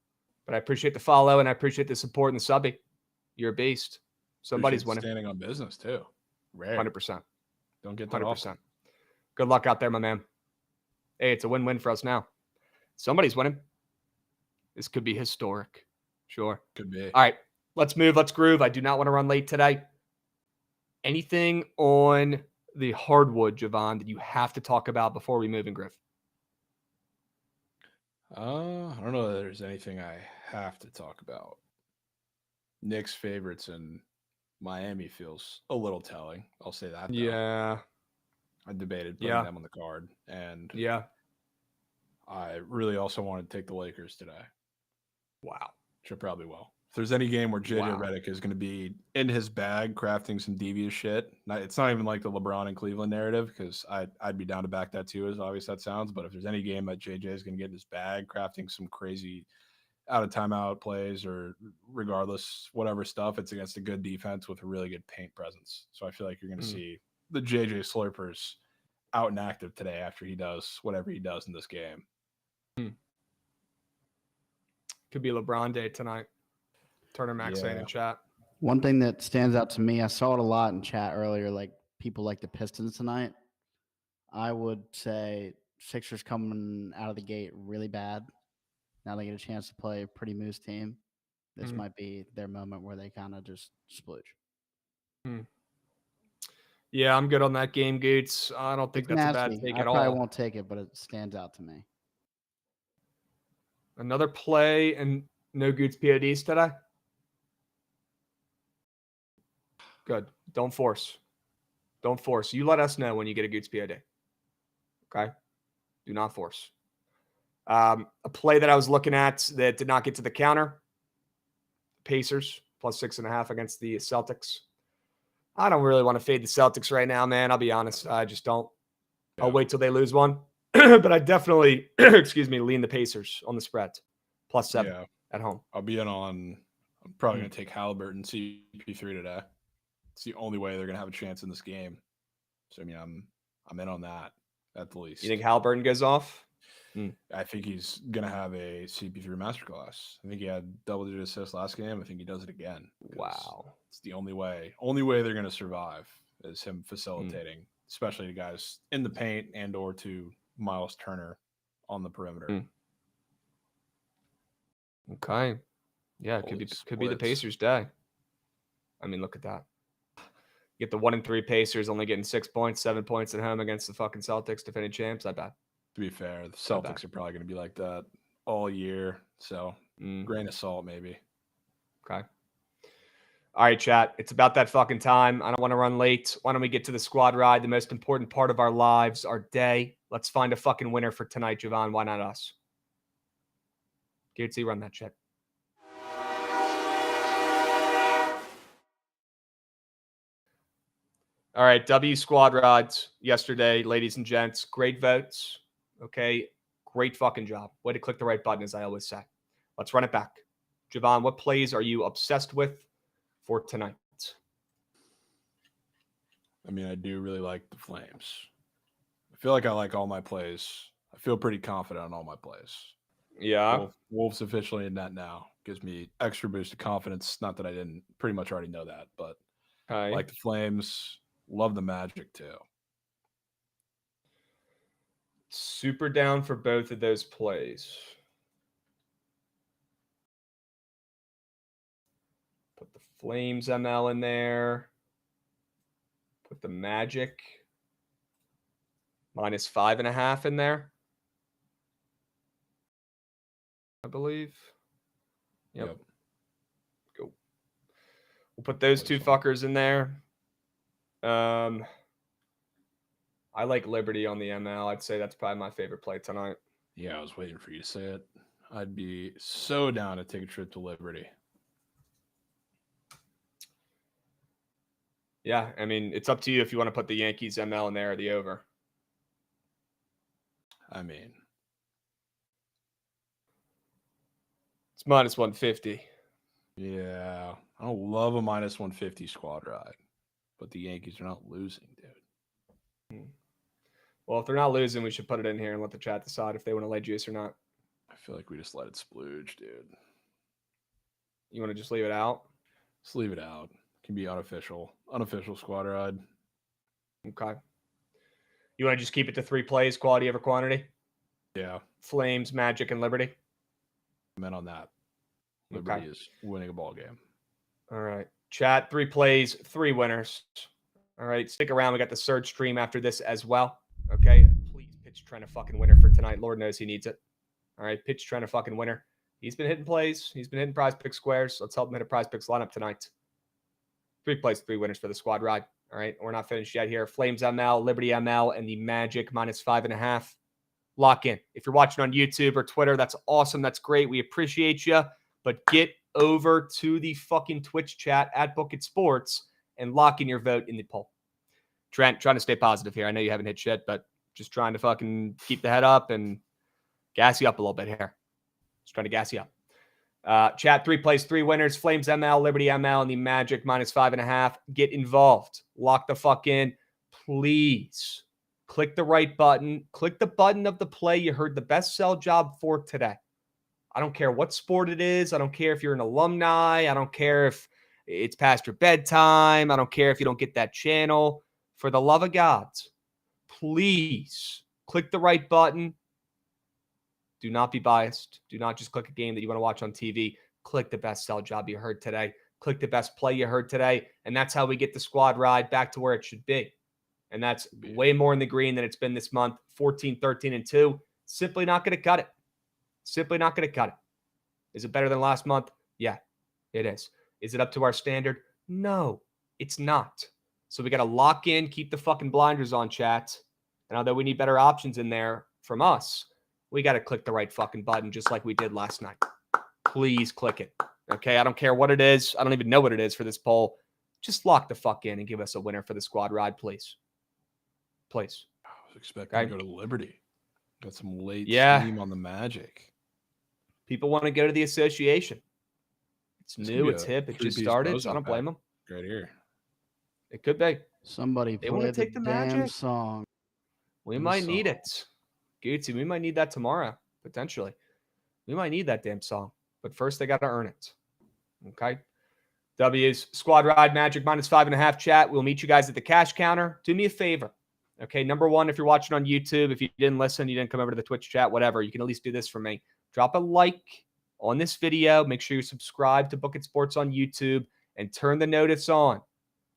But I appreciate the follow and I appreciate the support and the subbing. You're a beast. Somebody's winning. Standing on business too. Rare. 100%. Don't get that 100%. often. Good luck out there, my man. Hey, it's a win-win for us now. Somebody's winning. This could be historic. Sure. Could be. All right, let's move. Let's groove. I do not want to run late today. Anything on the hardwood, Jovan, that you have to talk about before we move in, Griff? I don't know that there's anything I have to talk about. Knicks favorites in Miami feels a little telling. I'll say that. Though. Yeah. I debated putting them on the card, and I really also wanted to take the Lakers today. Wow. Which I probably will. If there's any game where JJ Redick is going to be in his bag crafting some devious shit, it's not even like the LeBron and Cleveland narrative, because I'd be down to back that too, as obvious that sounds. But if there's any game that JJ is going to get in his bag crafting some crazy out of timeout plays or regardless, whatever stuff, it's against a good defense with a really good paint presence. So I feel like you're going to see the JJ Slurpers out and active today after he does whatever he does in this game. Could be LeBron Day tonight. Turner Max saying in chat. One thing that stands out to me, I saw it a lot in chat earlier, like people like the Pistons tonight. I would say Sixers coming out of the gate really bad. Now they get a chance to play a pretty Moose team. This might be their moment where they kind of just splooge. Yeah, I'm good on that game, Gates. I don't think that's a bad take at all. I probably won't take it, but it stands out to me. Another play and no Goots PODs today? Good. Don't force. Don't force. You let us know when you get a Goots POD. Okay? Do not force. A play that I was looking at that did not get to the counter. Pacers, plus 6.5 against the Celtics. I don't really want to fade the Celtics right now, man. I'll be honest. I just don't. I'll wait till they lose one. But I definitely, lean the Pacers on the spread. Plus 7 at home. I'll be in on, I'm probably going to take Halliburton CP3 today. It's the only way they're going to have a chance in this game. So, I mean, I'm in on that at the least. You think Halliburton goes off? I think he's going to have a CP3 masterclass. I think he had double-digit assists last game. I think he does it again. Wow. It's the only way. Only way they're going to survive is him facilitating, especially to guys in the paint and or to Miles Turner on the perimeter. Okay. Yeah, it could be the Pacers' day. I mean, look at that. You get the 1-3 Pacers only getting 6 points, 7 points at home against the fucking Celtics, defending champs. I bet. To be fair, the Celtics are probably going to be like that all year. So, grain of salt, maybe. Okay. All right, chat. It's about that fucking time. I don't want to run late. Why don't we get to the squad ride, the most important part of our lives, our day? Let's find a fucking winner for tonight, Jovan. Why not us? Gatesy, run that shit. All right, W squad rides yesterday, ladies and gents. Great votes. Okay, great fucking job. Way to click the right button, as I always say. Let's run it back. Jovan, what plays are you obsessed with for tonight? I mean, I do really like the Flames. I feel like I like all my plays. I feel pretty confident on all my plays. Yeah. Wolves officially in net now. Gives me extra boost of confidence. Not that I didn't pretty much already know that, but I like the Flames. Love the Magic too. Super down for both of those plays. Put the Flames ML in there. Put the Magic minus 5.5 in there. I believe. Yep. Go. We'll put those two fuckers in there. I like Liberty on the ML. I'd say that's probably my favorite play tonight. Yeah, I was waiting for you to say it. I'd be so down to take a trip to Liberty. Yeah, I mean, it's up to you if you want to put the Yankees ML in there or the over. I mean, it's minus 150. Yeah, I don't love a minus 150 squad ride, but the Yankees are not losing, dude. Well, if they're not losing, we should put it in here and let the chat decide if they want to lay juice or not. I feel like we just let it splooge, dude. You want to just leave it out? Just leave it out. It can be unofficial squad ride. Okay. You want to just keep it to 3 plays, quality over quantity? Yeah. Flames, Magic, and Liberty? I'm in on that. Liberty is winning a ball game. All right. Chat, 3 plays, 3 winners. All right, stick around. We got the Surge stream after this as well. Okay, please pitch Trent a fucking winner for tonight. Lord knows he needs it. All right, pitch Trent a fucking winner. He's been hitting plays. He's been hitting prize pick squares. Let's help him hit a prize picks lineup tonight. 3 plays, 3 winners for the squad ride. All right, we're not finished yet here. Flames ML, Liberty ML, and the Magic -5.5. Lock in. If you're watching on YouTube or Twitter, that's awesome. That's great. We appreciate you. But get over to the fucking Twitch chat at Bookit Sports and lock in your vote in the poll. Trent, trying to stay positive here. I know you haven't hit shit, but just trying to fucking keep the head up and gas you up a little bit here. Just trying to gas you up. Chat, 3 plays, 3 winners. Flames ML, Liberty ML, and the Magic -5.5. Get involved. Lock the fuck in. Please click the right button. Click the button of the play you heard the best sell job for today. I don't care what sport it is. I don't care if you're an alumni. I don't care if it's past your bedtime. I don't care if you don't get that channel. For the love of God, please click the right button. Do not be biased. Do not just click a game that you want to watch on TV. Click the best sell job you heard today. Click the best play you heard today. And that's how we get the squad ride back to where it should be. And that's way more in the green than it's been this month. 14, 13, and 2. Simply not going to cut it. Simply not going to cut it. Is it better than last month? Yeah, it is. Is it up to our standard? No, it's not. So we got to lock in, keep the fucking blinders on, chat. And although we need better options in there from us, we got to click the right fucking button just like we did last night. Please click it. Okay, I don't care what it is. I don't even know what it is for this poll. Just lock the fuck in and give us a winner for the squad ride, please. Please. I was expecting to go to Liberty. Got some late Yeah. steam on the Magic. People want to go to the association. It's It's new. gonna be It's a hip. It just 3-piece started. So I boson don't blame pack. them. Right here. It could be. Somebody They wanna play take the the damn Magic? song. We New might need song. it. Gucci, we might need that tomorrow, potentially. We might need that damn song. But first, they got to earn it. Okay? W's squad ride Magic -5.5 chat. We'll meet you guys at the cash counter. Do me a favor. Okay, number one, if you're watching on YouTube, if you didn't listen, you didn't come over to the Twitch chat, whatever, you can at least do this for me. Drop a like on this video. Make sure you subscribe to Bookit Sports on YouTube and turn the notice on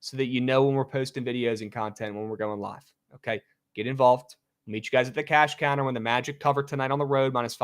so that you know when we're posting videos and content, when we're going live. Okay, get involved. We'll meet you guys at the cash counter when the Magic cover tonight on the road, -5.